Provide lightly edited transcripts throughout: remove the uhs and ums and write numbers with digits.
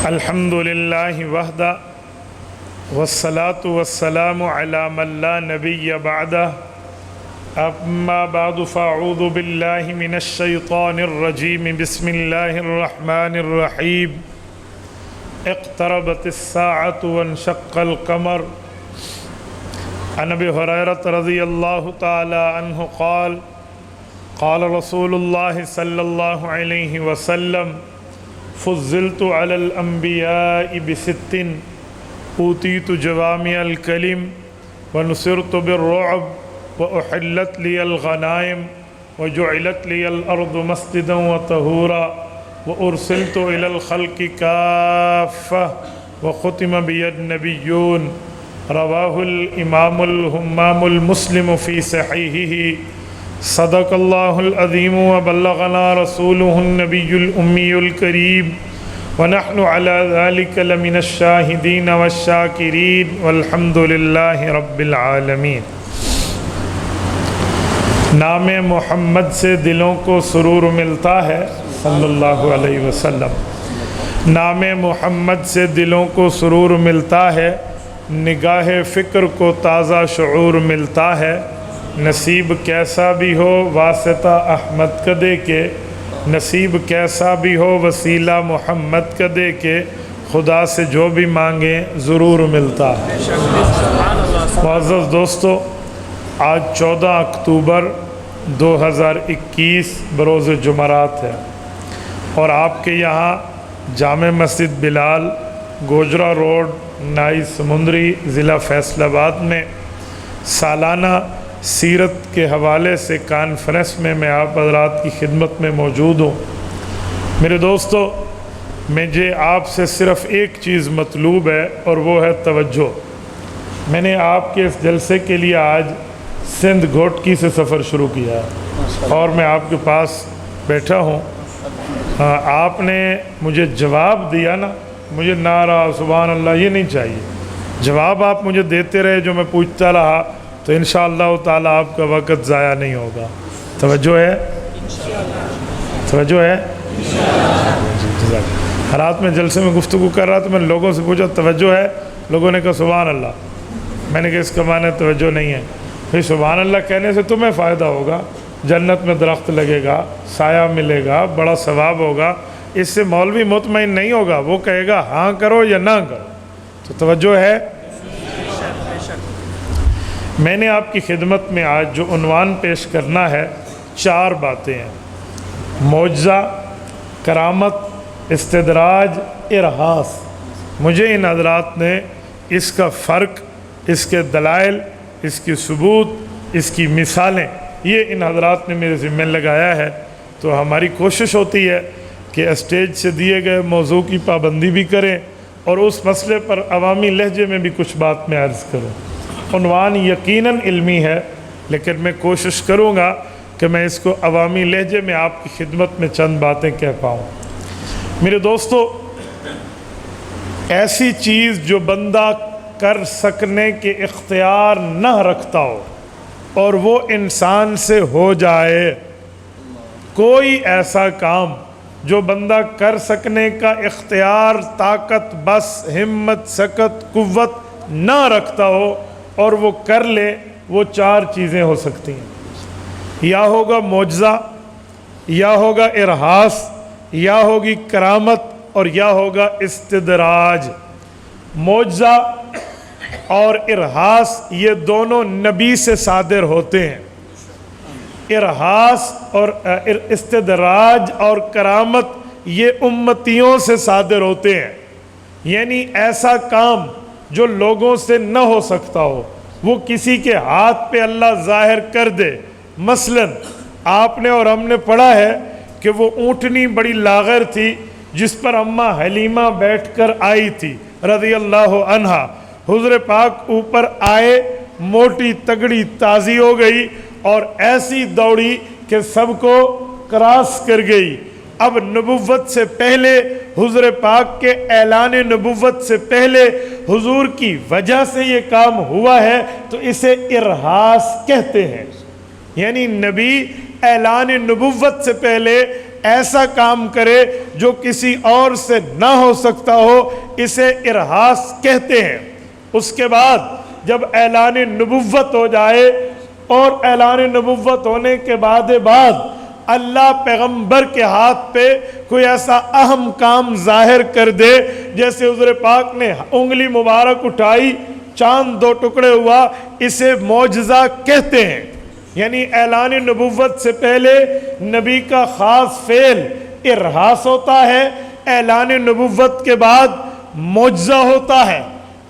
الحمد للہ وحدہ والصلاة والسلام علی من لا نبی بعدہ اما بعد فاعوذ باللہ من الشیطان الرجیم بسم اللہ الرحمن الرحیم اقتربت الساعة وانشق القمر عن ابی ہریرہ رضی اللہ تعالی عنہ قال قال رسول اللہ صلی اللہ علیہ وسلم فضلت على الانبیاء بست اوتیت جوامع الکلم ونصرت بالرعب واحلت لی الغنائم وجعلت لی الارض مسجدا وطہورا وارسلت الى الخلق کافہ وختم بی النبیون رواہ الامام الہمام المسلم فی صحیحہ صدق اللہ العظیم وبلغنا رسولہ النبی الأمی الکریم ونحن على ذلك لمن الشاہدین والشاکرین والحمد للہ رب العالمین۔ نام محمد سے دلوں کو سرور ملتا ہے صلی اللہ علیہ وسلم۔ نام محمد سے دلوں کو سرور ملتا ہے، نگاہ فکر کو تازہ شعور ملتا ہے۔ نصیب کیسا بھی ہو واسطہ احمد کا دے کے، نصیب کیسا بھی ہو وسیلہ محمد کا دے کے، خدا سے جو بھی مانگیں ضرور ملتا ہے۔ معزز دوستو، آج 14 اکتوبر 2021 بروز جمعرات ہے، اور آپ کے یہاں جامع مسجد بلال، گوجرا روڈ، نائی سمندری، ضلع فیصل آباد میں سالانہ سیرت کے حوالے سے کانفرنس میں آپ حضرات کی خدمت میں موجود ہوں۔ میرے دوستو، مجھے آپ سے صرف ایک چیز مطلوب ہے، اور وہ ہے توجہ۔ میں نے آپ کے اس جلسے کے لیے آج سندھ گھوٹکی سے سفر شروع کیا ہے، اور میں آپ کے پاس بیٹھا ہوں۔ آپ نے مجھے جواب دیا نا، مجھے نعرہ سبحان اللہ یہ نہیں چاہیے، جواب آپ مجھے دیتے رہے جو میں پوچھتا رہا، تو انشاءاللہ تعالی آپ کا وقت ضائع نہیں ہوگا۔ توجہ ہے؟ توجہ ہے؟ رات میں جلسے میں گفتگو کر رہا تو میں لوگوں سے پوچھا توجہ ہے؟ لوگوں نے کہا سبحان اللہ۔ میں نے کہا اس کا معنی توجہ نہیں ہے۔ پھر سبحان اللہ کہنے سے تمہیں فائدہ ہوگا، جنت میں درخت لگے گا، سایہ ملے گا، بڑا ثواب ہوگا۔ اس سے مولوی مطمئن نہیں ہوگا، وہ کہے گا ہاں کرو یا نہ کرو۔ تو توجہ ہے؟ میں نے آپ کی خدمت میں آج جو عنوان پیش کرنا ہے، 4 باتیں ہیں: معجزہ، کرامت، استدراج، ارہاس۔ مجھے ان حضرات نے اس کا فرق، اس کے دلائل، اس کی ثبوت، اس کی مثالیں، یہ ان حضرات نے میرے ذمہ لگایا ہے۔ تو ہماری کوشش ہوتی ہے کہ اسٹیج سے دیے گئے موضوع کی پابندی بھی کریں، اور اس مسئلے پر عوامی لہجے میں بھی کچھ بات میں عرض کروں۔ عنوان یقیناً علمی ہے، لیکن میں کوشش کروں گا کہ میں اس کو عوامی لہجے میں آپ کی خدمت میں چند باتیں کہہ پاؤں۔ میرے دوستو، ایسی چیز جو بندہ کر سکنے کے اختیار نہ رکھتا ہو اور وہ انسان سے ہو جائے، کوئی ایسا کام جو بندہ کر سکنے کا اختیار، طاقت، بس، ہمت، سکت، قوت نہ رکھتا ہو اور وہ کر لے، وہ 4 چیزیں ہو سکتی ہیں۔ یا ہوگا معجزہ، یا ہوگا ارہاس، یا ہوگی کرامت، اور یا ہوگا استدراج۔ معجزہ اور ارہاس یہ دونوں نبی سے صادر ہوتے ہیں۔ ارہاس اور استدراج اور کرامت یہ امتیوں سے صادر ہوتے ہیں، یعنی ایسا کام جو لوگوں سے نہ ہو سکتا ہو، وہ کسی کے ہاتھ پہ اللہ ظاہر کر دے۔ مثلا آپ نے اور ہم نے پڑھا ہے کہ وہ اونٹنی بڑی لاغر تھی جس پر اماں حلیمہ بیٹھ کر آئی تھی رضی اللہ عنہا۔ حضور پاک اوپر آئے، موٹی تگڑی تازی ہو گئی اور ایسی دوڑی کہ سب کو کراس کر گئی۔ اب نبوت سے پہلے، حضور پاک کے اعلان نبوت سے پہلے حضور کی وجہ سے یہ کام ہوا ہے، تو اسے ارہاس کہتے ہیں۔ یعنی نبی اعلان نبوت سے پہلے ایسا کام کرے جو کسی اور سے نہ ہو سکتا ہو، اسے ارہاس کہتے ہیں۔ اس کے بعد جب اعلان نبوت ہو جائے اور اعلان نبوت ہونے کے بعد اللہ پیغمبر کے ہاتھ پہ کوئی ایسا اہم کام ظاہر کر دے، جیسے حضور پاک نے انگلی مبارک اٹھائی، چاند 2 ٹکڑے ہوا، اسے معجزہ کہتے ہیں۔ یعنی اعلان نبوت سے پہلے نبی کا خاص فعل ارہاس ہوتا ہے، اعلان نبوت کے بعد معجزہ ہوتا ہے۔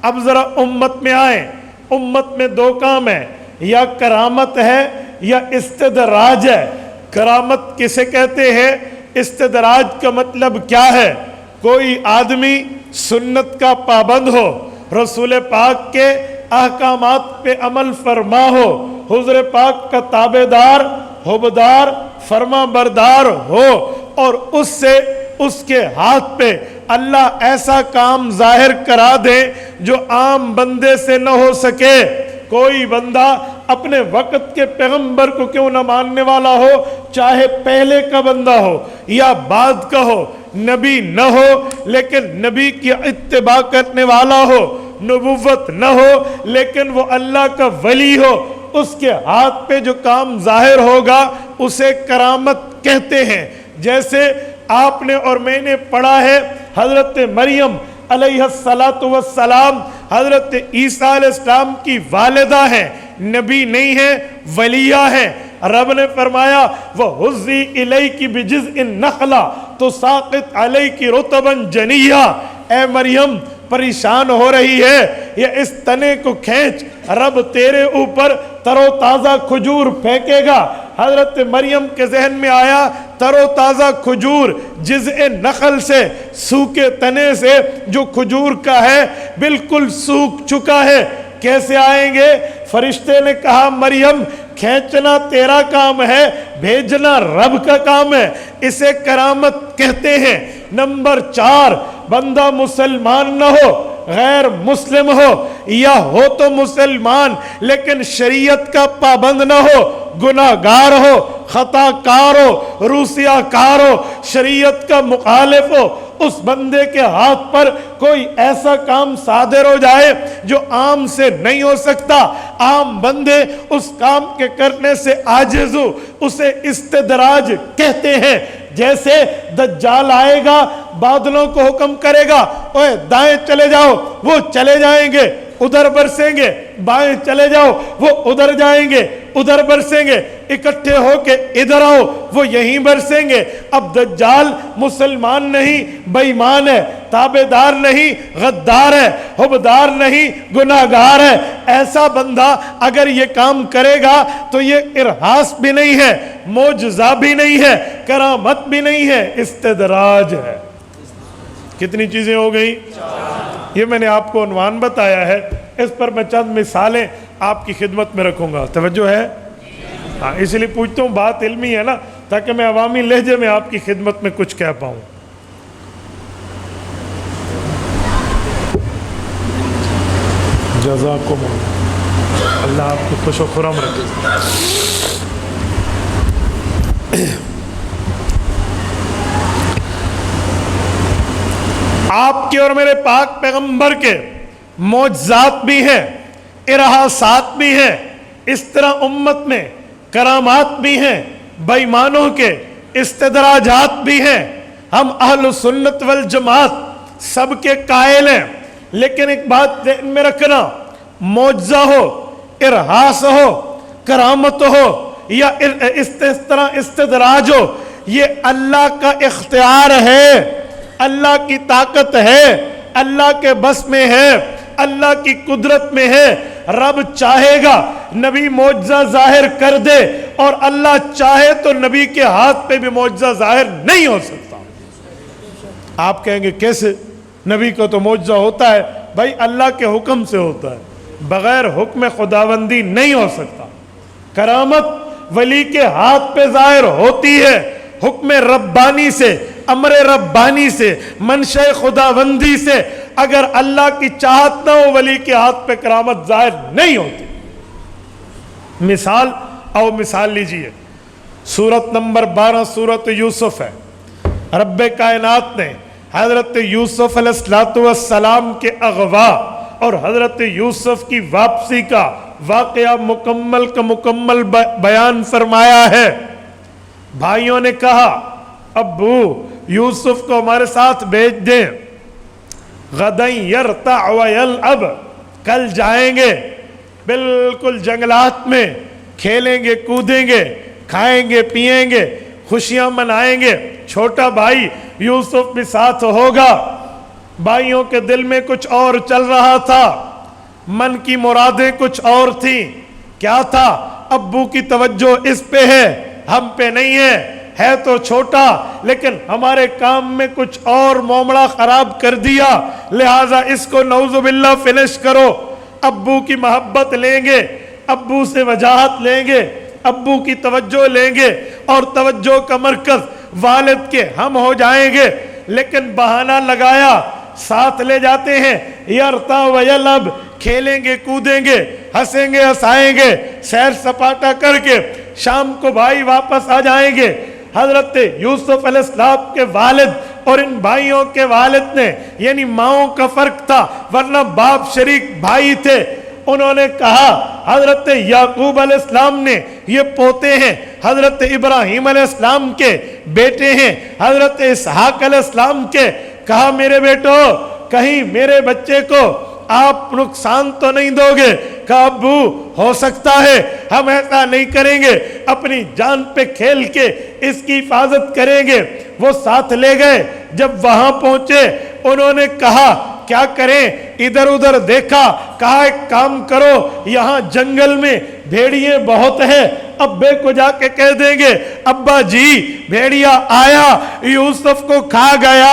اب ذرا امت میں آئیں، امت میں 2 کام ہیں، یا کرامت ہے یا استدراج ہے۔ کرامت کسے کہتے ہیں؟ استدراج کا مطلب کیا ہے؟ کوئی آدمی سنت کا پابند ہو، رسول پاک کے احکامات پہ عمل فرما ہو، حضور پاک کا تابعدار، حبدار، فرما بردار ہو، اور اس سے اس کے ہاتھ پہ اللہ ایسا کام ظاہر کرا دے جو عام بندے سے نہ ہو سکے۔ کوئی بندہ اپنے وقت کے پیغمبر کو کیوں نہ ماننے والا ہو، چاہے پہلے کا بندہ ہو یا بعد کا ہو، نبی نہ ہو لیکن نبی کی اتباع کرنے والا ہو، نبوت نہ ہو لیکن وہ اللہ کا ولی ہو، اس کے ہاتھ پہ جو کام ظاہر ہوگا اسے کرامت کہتے ہیں۔ جیسے آپ نے اور میں نے پڑھا ہے، حضرت مریم علیہ السلام حضرت عیسیٰ علیہ السلام کی والدہ ہیں، نبی نہیں ہیں، ولیہ ہیں۔ رب نے فرمایا وَهُزِّي إِلَيْكِ بِجِذْعِ النَّخْلَةِ تُسَاقِطْ عَلَيْكِ رُطَبًا جَنِيًّا، اے مریم پریشان ہو رہی ہے، یہ اس تنے کو کھینچ، رب تیرے اوپر تر و تازہ کھجور پھینکے گا۔ حضرت مریم کے ذہن میں آیا تر و تازہ کھجور جذع نخل سے، سوکھے تنے سے جو کھجور کا ہے بالکل سوکھ چکا ہے، کیسے آئیں گے؟ فرشتے نے کہا مریم کھینچنا تیرا کام ہے، بھیجنا رب کا کام ہے، اسے کرامت کہتے ہیں۔ نمبر 4، بندہ مسلمان نہ ہو، غیر مسلم ہو، یا ہو تو مسلمان لیکن شریعت کا پابند نہ ہو، گناہ گار ہو، خطا کار ہو، روسیہ کار ہو، شریعت کا مخالف ہو، اس بندے کے ہاتھ پر کوئی ایسا کام صادر ہو جائے جو عام سے نہیں ہو سکتا، عام بندے اس کام کے کرنے سے عاجز ہو، اسے استدراج کہتے ہیں۔ جیسے دجال آئے گا، بادلوں کو حکم کرے گا اوے دائیں چلے جاؤ، وہ چلے جائیں گے، ادھر برسیں گے، بائیں چلے جاؤ، وہ ادھر جائیں گے، ادھر برسیں گے، اکٹھے ہو کے ادھر آؤ، وہ یہیں برسیں گے۔ اب دجال مسلمان نہیں، بے ایمان ہے، تابعدار نہیں، غدار ہے، حبدار نہیں، گناہگار ہے۔ ایسا بندہ اگر یہ کام کرے گا تو یہ ارہاس بھی نہیں ہے، معجزہ بھی نہیں ہے، کرامت بھی نہیں ہے، استدراج ہے۔ کتنی چیزیں ہو گئی؟ یہ میں نے آپ کو عنوان بتایا ہے، اس پر میں چند مثالیں آپ کی خدمت میں رکھوں گا، توجہ ہے؟ ہاں، اس لیے پوچھتا ہوں، بات علمی ہے نا، تاکہ میں عوامی لہجے میں آپ کی خدمت میں کچھ کہہ پاؤں۔ جزاکم اللہ، اللہ آپ کو خوش و خرم رکھے۔ آپ کے اور میرے پاک پیغمبر کے معجزات بھی ہیں، ارہاسات بھی ہیں، اس طرح امت میں کرامات بھی ہیں، بے ایمانوں کے استدراجات بھی ہیں۔ ہم اہل سنت والجماعت سب کے قائل ہیں، لیکن ایک بات ذہن میں رکھنا، معجزہ ہو، ارہاس ہو، کرامت ہو یا اس طرح استدراج ہو، یہ اللہ کا اختیار ہے، اللہ کی طاقت ہے، اللہ کے بس میں ہے، اللہ کی قدرت میں ہے۔ رب چاہے گا نبی معجزہ ظاہر کر دے، اور اللہ چاہے تو نبی کے ہاتھ پہ بھی معجزہ ظاہر نہیں ہو سکتا۔ آپ کہیں گے کیسے؟ نبی کو تو معجزہ ہوتا ہے، بھائی اللہ کے حکم سے ہوتا ہے، بغیر حکم خداوندی نہیں ہو سکتا۔ کرامت ولی کے ہاتھ پہ ظاہر ہوتی ہے، حکم ربانی سے، امر ربانی سے، منشا خداوندی سے۔ اگر اللہ کی چاہت نہ ہو ولی کے ہاتھ پہ کرامت ظاہر نہیں ہوتی۔ مثال لیجئے، سورت نمبر 12 سورت یوسف ہے، رب کائنات نے حضرت یوسف علیہ السلام کے اغوا اور حضرت یوسف کی واپسی کا واقعہ مکمل کا مکمل بیان فرمایا ہے۔ بھائیوں نے کہا ابو یوسف کو ہمارے ساتھ بھیج دیں، غداً یرتع ویلعب، کل جائیں گے بالکل جنگلات میں، کھیلیں گے کودیں گے، کھائیں گے پیئیں گے، خوشیاں منائیں گے، چھوٹا بھائی یوسف بھی ساتھ ہوگا۔ بھائیوں کے دل میں کچھ اور چل رہا تھا، من کی مرادیں کچھ اور تھیں۔ کیا تھا؟ ابو کی توجہ اس پہ ہے، ہم پہ نہیں ہے تو چھوٹا لیکن ہمارے کام میں کچھ اور معاملہ خراب کر دیا، لہٰذا اس کو نعوذ باللہ فنش کرو۔ ابو کی محبت لیں گے، ابو سے وجاہت لیں گے، ابو کی توجہ لیں گے اور توجہ کا مرکز والد کے ہم ہو جائیں گے، لیکن بہانہ لگایا، ساتھ لے جاتے ہیں، یرتا ویلعب، کھیلیں گے کودیں گے، ہنسیں گے ہنسائیں گے، سیر سپاٹا کر کے شام کو بھائی واپس آ جائیں گے۔ حضرت یوسف علیہ السلام کے والد اور ان بھائیوں کے والد نے، یعنی ماؤں کا فرق تھا ورنہ باپ شریک بھائی تھے، انہوں نے کہا، حضرت یعقوب علیہ السلام نے، یہ پوتے ہیں حضرت ابراہیم علیہ السلام کے، بیٹے ہیں حضرت اسحاق علیہ السلام کے، کہا میرے بیٹو کہیں میرے بچے کو آپ نقصان تو نہیں دو گے؟ کہا ابو ہو سکتا ہے، ہم ایسا نہیں کریں گے، اپنی جان پہ کھیل کے اس کی حفاظت کریں گے۔ وہ ساتھ لے گئے، جب وہاں پہنچے انہوں نے کہا کیا کریں، ادھر ادھر دیکھا، کہا ایک کام کرو، یہاں جنگل میں بھیڑیے بہت ہیں، ابے کو جا کے کہہ دیں گے ابا جی بھیڑیا آیا یوسف کو کھا گیا۔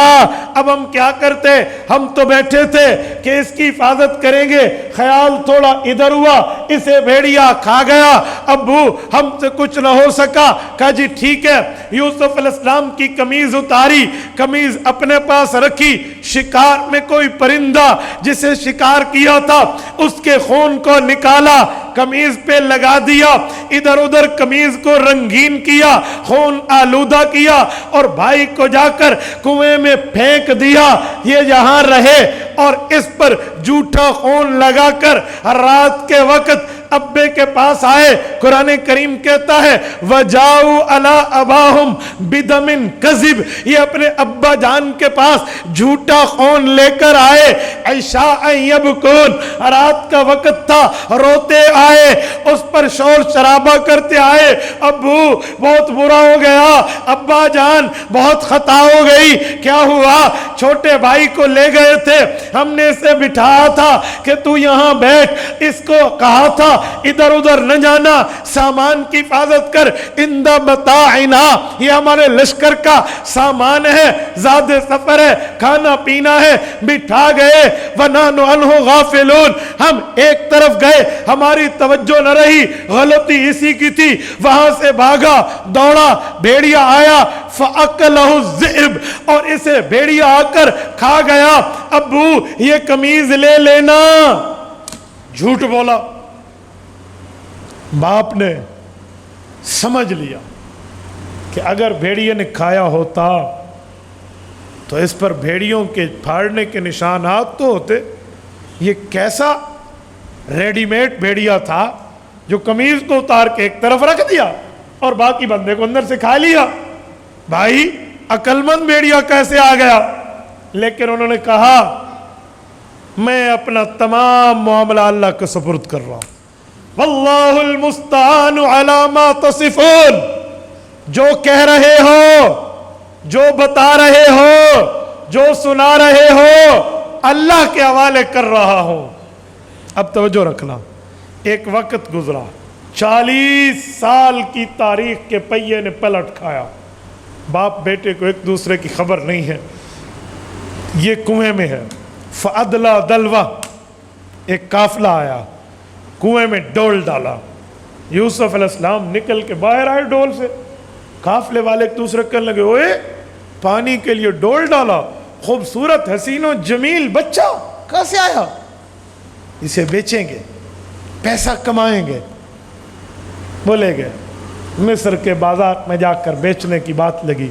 اب ہم کیا کرتے، ہم تو بیٹھے تھے کہ اس کی حفاظت کریں گے، خیال تھوڑا ادھر ہوا، اسے بھیڑیا کھا گیا، ابو ہم سے کچھ نہ ہو سکا۔ کہا جی ٹھیک ہے، یوسف علیہ السلام کی قمیض اتاری، قمیض اپنے پاس رکھی، شکار میں کوئی پرندہ جسے شکار کیا تھا اس کے خون کو نکالا، قمیض پہ لگا دیا، ادھر ادھر قمیض کو رنگین کیا، خون آلودہ کیا اور بھائی کو جا کر کنویں میں پھینک دیا، یہ یہاں رہے، اور اس پر جھوٹا خون لگا کر رات کے وقت ابے کے پاس آئے۔ قرآن کریم کہتا ہے وَجَاءُوا عَلَىٰ أَبَاهُمْ بِدَمٍ كَذِبٍ، یہ اپنے ابا جان کے پاس جھوٹا خون لے کر آئے، عشاءً يَبْكُونَ، رات کا وقت تھا، روتے آئے، اس پر شور شرابہ کرتے آئے، ابو بہت برا ہو گیا، ابا جان بہت خطا ہو گئی، کیا ہوا؟ چھوٹے بھائی کو لے گئے تھے، ہم نے اسے بٹھایا تھا کہ تو یہاں بیٹھ، اس کو کہا تھا ادھر ادھر نہ جانا، سامان کی حفاظت کر، اندہ متاعنا، یہ ہمارے لشکر کا سامان ہے، زاد سفر ہے، کھانا پینا ہے، بٹھا گئے، وَنَحْنُ عَنْهُ غَافِلُونَ، ہم ایک طرف گئے، ہماری توجہ نہ رہی، غلطی اسی کی تھی، وہاں سے بھاگا دوڑا، بھیڑیا آیا، فَأَكَلَهُ الذِّئْبُ، اور اسے بھیڑیا آ کر کھا گیا۔ ابو یہ قمیض لے لینا، جھوٹ بولا۔ باپ نے سمجھ لیا کہ اگر بھیڑیے نے کھایا ہوتا تو اس پر بھیڑیوں کے پھاڑنے کے نشانات تو ہوتے، یہ کیسا ریڈی میڈ بھیڑیا تھا جو قمیض کو اتار کے ایک طرف رکھ دیا اور باقی بندے کو اندر سے کھا لیا۔ بھائی عقل مند بھیڑیا کیسے آ گیا؟ لیکن انہوں نے کہا میں اپنا تمام معاملہ اللہ کے سپرد کر رہا ہوں، واللہ المستعان علی ما تصفون، جو کہہ رہے ہو، جو بتا رہے ہو، جو سنا رہے ہو، اللہ کے حوالے کر رہا ہوں۔ اب توجہ رکھنا، ایک وقت گزرا، 40 سال کی تاریخ کے پہیے نے پلٹ کھایا، باپ بیٹے کو ایک دوسرے کی خبر نہیں ہے، یہ کنویں میں ہے، فَأَدْلَا دَلْوَا، ایک قافلہ آیا، کنویں میں ڈول ڈالا، یوسف علیہ السلام نکل کے باہر آئے ڈول سے، قافلے والے ایک دوسرے کہنے لگے اوئے پانی کے لیے ڈول ڈالا، خوبصورت حسین و جمیل بچہ کیسے آیا؟ اسے بیچیں گے، پیسہ کمائیں گے۔ بولے گئے مصر کے بازار میں جا کر بیچنے کی بات لگی،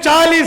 40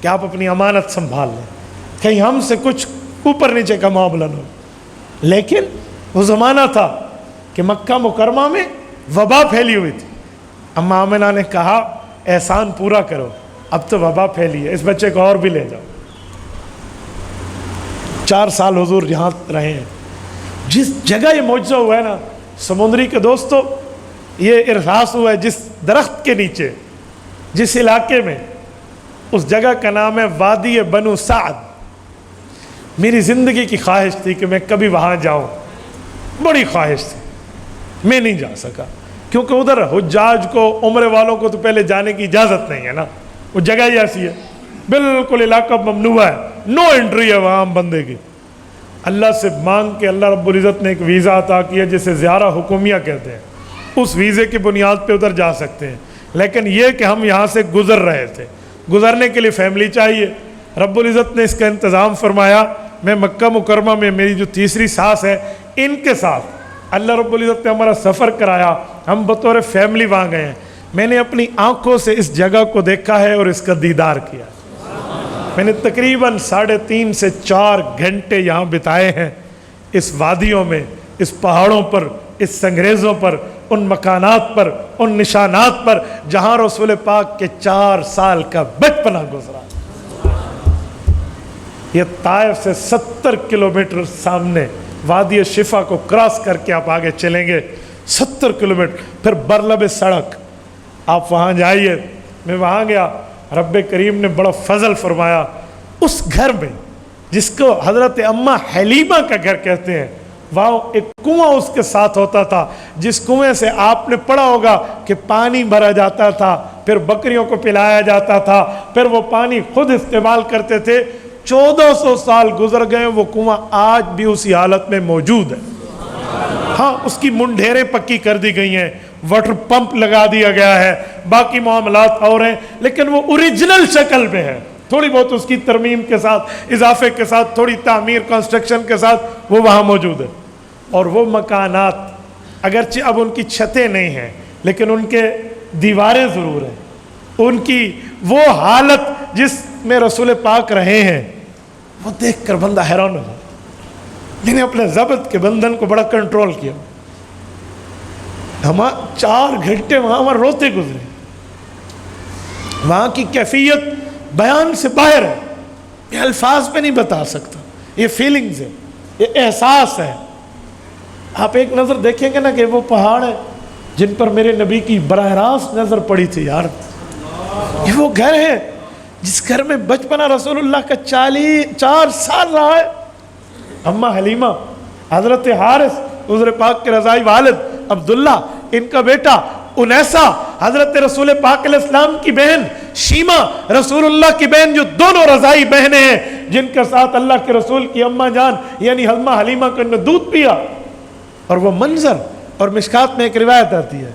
کہ آپ اپنی امانت سنبھال لیں، کہیں ہم سے کچھ اوپر نیچے کا معاملہ نہ ہو۔ لیکن وہ زمانہ تھا کہ مکہ مکرمہ میں وبا پھیلی ہوئی تھی۔ اماں آمنہ نے کہا احسان پورا کرو، اب تو وبا پھیلی ہے، اس بچے کو اور بھی لے جاؤ۔ 4 سال حضور یہاں رہے ہیں۔ جس جگہ یہ معجزہ ہوا ہے نا سمندری کے دوستو، یہ ارحاس ہوا ہے جس درخت کے نیچے، جس علاقے میں، اس جگہ کا نام ہے وادی بنو سعد۔ میری زندگی کی خواہش تھی کہ میں کبھی وہاں جاؤں، بڑی خواہش تھی، میں نہیں جا سکا کیونکہ ادھر حجاج کو، عمرے والوں کو تو پہلے جانے کی اجازت نہیں ہے نا، وہ جگہ ہی ایسی ہے، بالکل علاقہ ممنوع ہے، نو انٹری ہے وہاں عام بندے کی۔ اللہ سے مانگ کے اللہ رب العزت نے ایک ویزا عطا کیا جسے زیارہ حکومیہ کہتے ہیں، اس ویزے کی بنیاد پہ ادھر جا سکتے ہیں۔ لیکن یہ کہ ہم یہاں سے گزر رہے تھے، گزرنے کے لیے فیملی چاہیے، رب العزت نے اس کا انتظام فرمایا۔ میں مکہ مکرمہ میں میری جو تیسری ساس ہے ان کے ساتھ اللہ رب العزت نے ہمارا سفر کرایا، ہم بطور فیملی وہاں گئے ہیں۔ میں نے اپنی آنکھوں سے اس جگہ کو دیکھا ہے اور اس کا دیدار کیا۔ میں نے تقریباً 3.5 سے 4 گھنٹے یہاں بتائے ہیں، اس وادیوں میں، اس پہاڑوں پر، اس سنگریزوں پر، ان مکانات پر، ان نشانات پر جہاں رسول پاک کے 4 سال کا بچپنا گزرا۔ یہ طائف سے 70 کلومیٹر سامنے وادی شفا کو کراس کر کے آپ آگے چلیں گے، 70 کلومیٹر، پھر برلب سڑک، آپ وہاں جائیے۔ میں وہاں گیا، رب کریم نے بڑا فضل فرمایا، اس گھر میں جس کو حضرت اماں حلیمہ کا گھر کہتے ہیں، وہاں ایک کنواں اس کے ساتھ ہوتا تھا، جس کنویں سے آپ نے پڑھا ہوگا کہ پانی بھرا جاتا تھا، پھر بکریوں کو پلایا جاتا تھا، پھر وہ پانی خود استعمال کرتے تھے۔ 1400 سال گزر گئے، وہ کنواں آج بھی اسی حالت میں موجود ہے۔ ہاں، اس کی منڈھیریں پکی کر دی گئی ہیں، واٹر پمپ لگا دیا گیا ہے، باقی معاملات اور ہیں، لیکن وہ اوریجنل شکل میں ہے۔ تھوڑی بہت اس کی ترمیم کے ساتھ، اضافے کے ساتھ، تھوڑی تعمیر کنسٹرکشن کے ساتھ وہ وہاں موجود ہے۔ اور وہ مکانات اگرچہ اب ان کی چھتیں نہیں ہیں لیکن ان کے دیواریں ضرور ہیں۔ ان کی وہ حالت جس میں رسول پاک رہے ہیں، وہ دیکھ کر بندہ حیران ہو جائے۔ میں نے اپنے ضبط کے بندھن کو بڑا کنٹرول کیا۔ ہم 4 گھنٹے وہاں روتے گزرے۔ وہاں کی کیفیت بیان سے باہر ہے، یہ الفاظ پہ نہیں بتا سکتا، یہ فیلنگز ہے، یہ احساس ہے۔ آپ ایک نظر دیکھیں گے نا کہ وہ پہاڑ ہے جن پر میرے نبی کی براہ راست نظر پڑی تھی۔ یار یہ وہ گھر ہے جس گھر میں بچپنا رسول اللہ کا 4 سال رہا ہے۔ اماں حلیمہ، حضرت حارث حضور پاک کے رضائی والد عبداللہ، ان کا بیٹا انیسہ، حضرت رسول پاک علیہ السلام کی بہن شیمہ، رسول اللہ کی بہن، جو دونوں رضائی بہنیں ہیں جن کے ساتھ اللہ کے رسول کی اماں جان یعنی اماں حلیمہ کو انہوں نے دودھ پیا۔ اور وہ منظر، اور مشکات میں ایک روایت آتی ہے،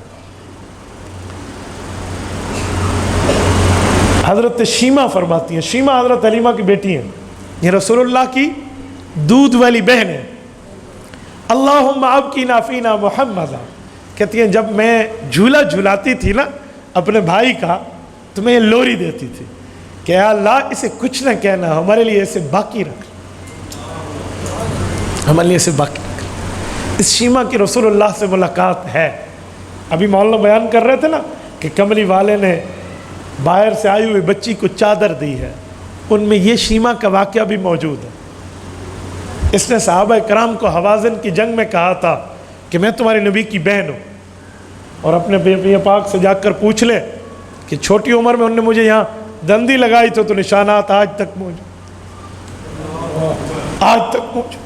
حضرت شیمہ فرماتی ہیں، شیمہ حضرت حلیمہ کی بیٹی ہیں، یہ رسول اللہ کی دودھ والی بہن ہے۔ اللہم ابقنا فینا محمد، کہتی ہیں جب میں جھولا جھولاتی تھی نا اپنے بھائی کا تو میں یہ لوری دیتی تھی کہ یا اللہ اسے کچھ نہ کہنا، ہمارے لیے اسے باقی رکھ، ہمارے لیے اسے باقی رکھ۔ اس شیمہ کی رسول اللہ سے ملاقات ہے۔ ابھی مولانا بیان کر رہے تھے نا کہ کملی والے نے باہر سے آئی ہوئی بچی کو چادر دی ہے، ان میں یہ شیمہ کا واقعہ بھی موجود ہے۔ اس نے صحابہ کرام کو حوازن کی جنگ میں کہا تھا کہ میں تمہارے نبی کی بہن ہوں، اور اپنے بیٹے پاک سے جا کر پوچھ لے کہ چھوٹی عمر میں انہوں نے مجھے یہاں دندی لگائی تو نشانات آج تک موجود، آج تک موجود۔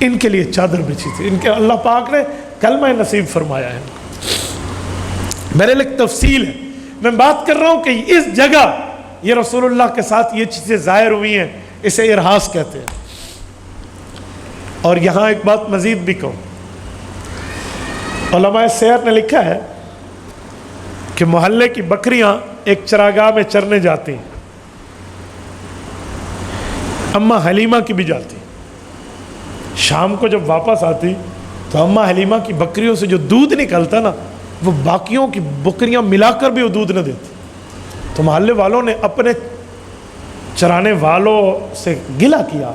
ان کے لیے چادر بچھی تھی، ان کے اللہ پاک نے کلمہ نصیب فرمایا ہے۔ میرے لیے تفصیل ہے، میں بات کر رہا ہوں کہ اس جگہ یہ رسول اللہ کے ساتھ یہ چیزیں ظاہر ہوئی ہیں، اسے ارحاس کہتے ہیں۔ اور یہاں ایک بات مزید بھی کہوں، علماء سیر نے لکھا ہے کہ محلے کی بکریاں ایک چراگاہ میں چرنے جاتی ہیں، اماں حلیمہ کی بھی جاتی، شام کو جب واپس آتی تو اماں حلیمہ کی بکریوں سے جو دودھ نکلتا نا وہ باقیوں کی بکریاں ملا کر بھی وہ دودھ نہ دیتی، تو محلے والوں نے اپنے چرانے والوں سے گلہ کیا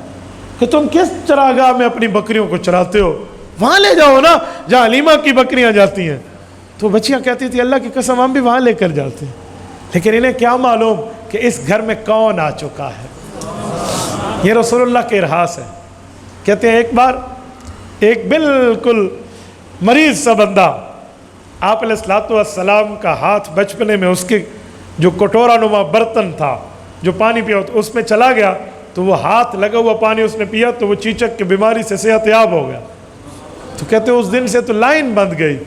کہ تم کس چراگاہ میں اپنی بکریوں کو چراتے ہو، وہاں لے جاؤ نا جہاں حلیمہ کی بکریاں جاتی ہیں۔ تو بچیاں کہتی تھی اللہ کی قسم ہم بھی وہاں لے کر جاتے ہیں، لیکن انہیں کیا معلوم کہ اس گھر میں کون آ چکا ہے۔ یہ رسول اللہ کے ارہاس ہے۔ کہتے ہیں ایک بار ایک بالکل مریض سا بندہ آپ علیہ الصلوۃ والسلام کا ہاتھ بچپنے میں اس کے جو کٹورا نما برتن تھا جو پانی پیا تو اس میں چلا گیا، تو وہ ہاتھ لگا ہوا پانی اس نے پیا تو وہ چیچک کی بیماری سے صحت یاب ہو گیا۔ تو کہتے ہیں اس دن سے تو لائن بند گئی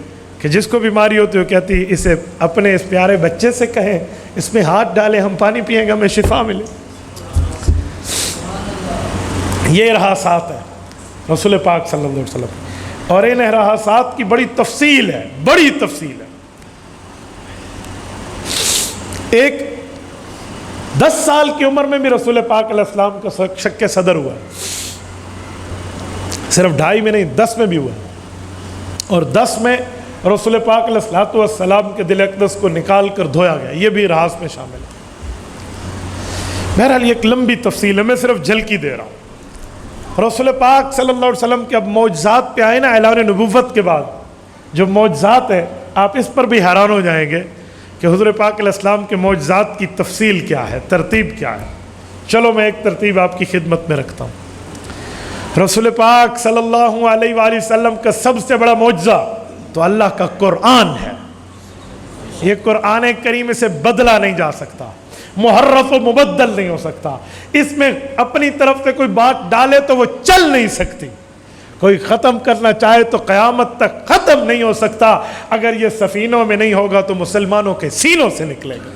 کہ جس کو بیماری ہوتی ہے وہ کہتی اسے اپنے اس پیارے بچے سے کہیں اس میں ہاتھ ڈالے، ہم پانی پئیں گے ہمیں شفا ملے۔ یہ ارہاسات ہے رسول پاک صلی اللہ علیہ وسلم، اور ان ارہاسات کی بڑی تفصیل ہے، بڑی تفصیل ہے۔ ایک 10 سال کی عمر میں بھی رسول پاک علیہ السلام کا شک صدر ہوا ہے، صرف 2.5 میں نہیں 10 میں بھی ہوا ہے، اور 10 میں رسول پاک علیہ السلام کے دل اقدس کو نکال کر دھویا گیا، یہ بھی ارہاس میں شامل ہے۔ بہرحال یہ ایک لمبی تفصیل ہے، میں صرف جھلکی دے رہا ہوں۔ رسول پاک صلی اللہ علیہ وسلم کے اب معجزات پہ آئے نا، اعلان نبوت کے بعد جو معجزات ہیں آپ اس پر بھی حیران ہو جائیں گے کہ حضور پاک علیہ السلام کے معجزات کی تفصیل کیا ہے، ترتیب کیا ہے۔ چلو میں ایک ترتیب آپ کی خدمت میں رکھتا ہوں۔ رسول پاک صلی اللہ علیہ وآلہ وسلم کا سب سے بڑا معجزہ تو اللہ کا قرآن ہے۔ یہ قرآن کریم سے بدلا نہیں جا سکتا، محرف و مبدل نہیں ہو سکتا، اس میں اپنی طرف سے کوئی بات ڈالے تو وہ چل نہیں سکتی، کوئی ختم کرنا چاہے تو قیامت تک ختم نہیں ہو سکتا۔ اگر یہ سفینوں میں نہیں ہوگا تو مسلمانوں کے سینوں سے نکلے گا۔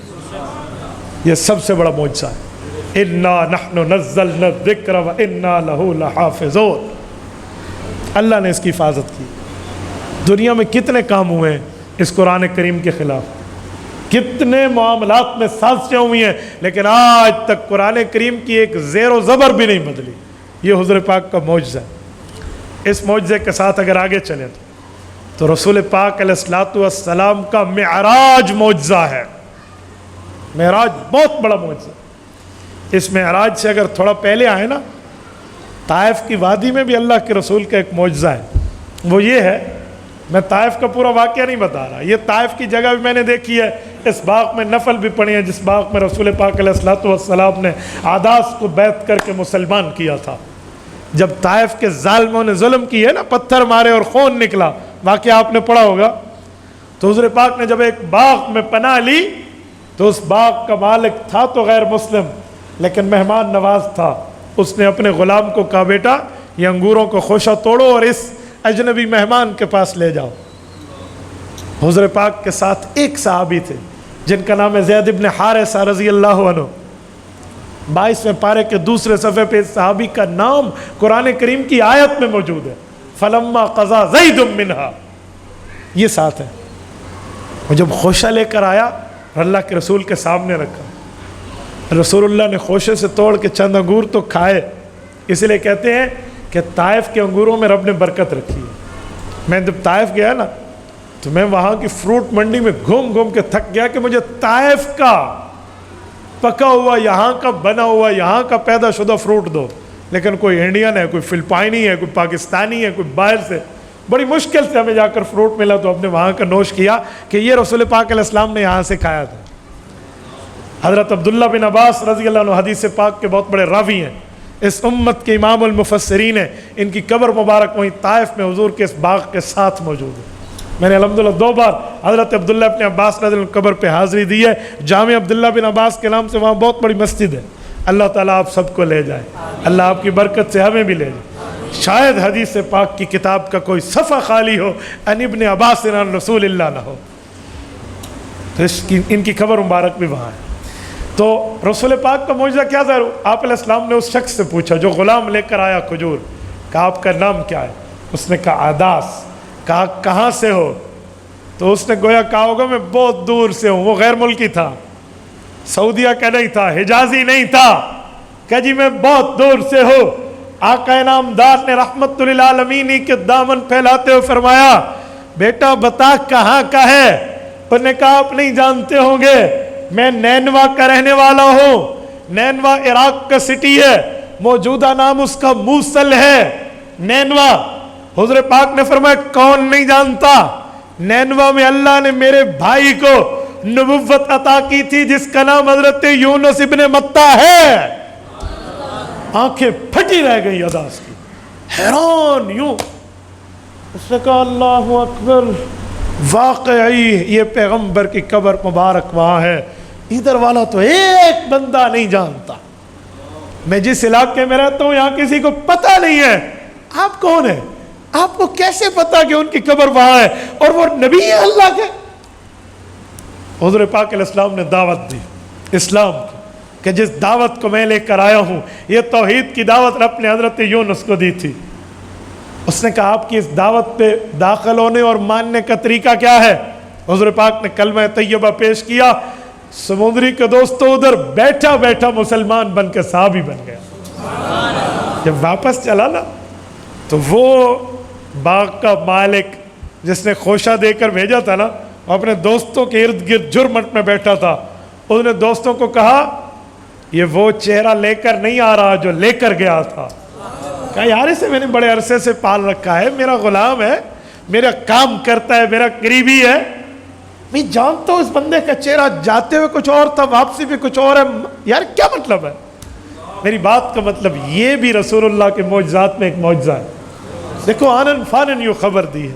یہ سب سے بڑا معجزہ ہے۔ اِنَّا نَحْنُ نَزَّلْنَا الذِّكْرَ وَإِنَّا لَهُ لَحَافِظُونَ۔ اللہ نے اس کی حفاظت کی۔ دنیا میں کتنے کام ہوئے ہیں اس قرآن کریم کے خلاف، کتنے معاملات میں سازشیں ہوئی ہیں، لیکن آج تک قرآن کریم کی ایک زیر و زبر بھی نہیں بدلی۔ یہ حضور پاک کا معجزہ ہے۔ اس معجزے کے ساتھ اگر آگے چلیں تو رسول پاک علیہ الصلوۃ والسلام کا معراج معجزہ ہے۔ معراج بہت بڑا معجزہ۔ اس معراج سے اگر تھوڑا پہلے آئے نا، طائف کی وادی میں بھی اللہ کے رسول کا ایک معجزہ ہے، وہ یہ ہے، میں طائف کا پورا واقعہ نہیں بتا رہا، یہ طائف کی جگہ بھی میں نے دیکھی ہے، اس باغ میں نفل بھی پڑھی ہے جس باغ میں رسول پاک علیہ الصلوۃ والسلام نے عاداس کو بیعت کر کے مسلمان کیا تھا۔ جب طائف کے ظالموں نے ظلم کی ہے نا، پتھر مارے اور خون نکلا، واقعہ آپ نے پڑھا ہوگا، تو حضور پاک نے جب ایک باغ میں پناہ لی تو اس باغ کا مالک تھا تو غیر مسلم لیکن مہمان نواز تھا، اس نے اپنے غلام کو کہا بیٹا یہ انگوروں کو خوشہ توڑو اور اس اجنبی مہمان کے پاس لے جاؤ۔ حضور پاک کے ساتھ ایک صحابی تھے جن کا نام ہے زید بن حارثہ رضی اللہ عنہ۔ 22ویں پارے کے دوسرے صفحے پہ اس صحابی کا نام قرآن کریم کی آیت میں موجود ہے، فلما قضا زید منہا، یہ ساتھ ہے۔ وہ جب خوشہ لے کر آیا اور اللہ کے رسول کے سامنے رکھا، رسول اللہ نے خوشے سے توڑ کے چند انگور تو کھائے، اس لیے کہتے ہیں کہ طائف کے انگوروں میں رب نے برکت رکھی ہے۔ میں جب طائف گیا نا تو میں وہاں کی فروٹ منڈی میں گھوم گھوم کے تھک گیا کہ مجھے طائف کا پکا ہوا، یہاں کا بنا ہوا، یہاں کا پیدا شدہ فروٹ دو، لیکن کوئی انڈین ہے، کوئی فلپائنی ہے، کوئی پاکستانی ہے، کوئی باہر سے، بڑی مشکل سے ہمیں جا کر فروٹ ملا تو ہم نے وہاں کا نوش کیا کہ یہ رسول پاک علیہ السلام نے یہاں سے کھایا تھا۔ حضرت عبداللہ بن عباس رضی اللہ عنہ حدیث پاک کے بہت بڑے راوی ہیں، اس امت کے امام المفسرین ہیں، ان کی قبر مبارک وہیں طائف میں حضور کے اس باغ کے ساتھ موجود ہے۔ میں نے الحمدللہ 2 بار حضرت عبداللہ بن عباس رضی اللہ عنہ قبر پہ حاضری دی ہے۔ جامع عبداللہ بن عباس کے نام سے وہاں بہت بڑی مسجد ہے۔ اللہ تعالیٰ آپ سب کو لے جائے، اللہ آپ کی برکت سے ہمیں بھی لے جائے۔ شاید حدیث پاک کی کتاب کا کوئی صفحہ خالی ہو ان ابن عباس عن رسول اللہ نہ ہو، تو ان کی قبر مبارک بھی وہاں ہے۔ تو رسول پاک کا معجزہ کیا ظاہر ہو؟ آپ علیہ السلام نے اس شخص سے پوچھا جو غلام لے کر آیا کھجور، کہا آپ کا نام کیا ہے؟ اس نے کہا عاداس۔ کہا کہاں سے ہو؟ تو اس نے گویا کہا ہوگا میں بہت دور سے ہوں، وہ غیر ملکی تھا، سعودیہ کا نہیں تھا، حجازی نہیں تھا، کہ جی میں بہت دور سے ہوں۔ آقا انعامدار نے رحمت للعالمین کے دامن پھیلاتے ہوئے فرمایا بیٹا بتا کہاں کا ہے؟ انہوں نے کہا آپ نہیں جانتے ہوں گے، میں نینوا کا رہنے والا ہوں، نینوا عراق کا سٹی ہے، موجودہ نام اس کا موصل ہے، نینوا۔ حضور پاک نے فرمایا کون نہیں جانتا، نینوا میں اللہ نے میرے بھائی کو نبوت عطا کی تھی جس کا نام حضرت یونس ابن متہ ہے۔ آنکھیں پھٹی رہ گئی ادا اس کی، حیران یوں۔ اس نے کہا اللہ اکبر، واقعی یہ پیغمبر کی قبر مبارک وہاں ہے، ادھر والا تو ایک بندہ نہیں جانتا۔ میں جس علاقے میں رہتا ہوں یہاں کسی کو پتہ نہیں ہے۔ آپ کون ہیں؟ آپ کو کیسے پتا کہ ان کی قبر وہاں ہے اور وہ نبی ہے اللہ کے؟ حضور پاک علیہ السلام نے دعوت دی اسلام کی، کہ جس دعوت کو میں لے کر آیا ہوں یہ توحید کی دعوت رب نے حضرت یونس کو دی تھی۔ اس نے کہا آپ کی اس دعوت پہ داخل ہونے اور ماننے کا طریقہ کیا ہے؟ حضور پاک نے کلمہ طیبہ پیش کیا، سمندری کا دوستو ادھر بیٹھا بیٹھا مسلمان بن کے صحابی بن گیا۔ جب واپس چلا نا تو وہ باغ کا مالک جس نے خوشہ دے کر بھیجا تھا نا، اپنے دوستوں کے ارد گرد جرمٹ میں بیٹھا تھا۔ اس نے دوستوں کو کہا یہ وہ چہرہ لے کر نہیں آ رہا جو لے کر گیا تھا۔ کہا یار اسے میں نے بڑے عرصے سے پال رکھا ہے، میرا غلام ہے، میرا کام کرتا ہے، میرا قریبی ہے، میں جانتا ہوں اس بندے کا چہرہ جاتے ہوئے کچھ اور تھا واپسی بھی کچھ اور ہے، یار کیا مطلب ہے؟ میری بات کا مطلب یہ بھی رسول اللہ کے معجزات میں ایک معجزہ ہے۔ دیکھو آنن فانن یوں خبر دی ہے،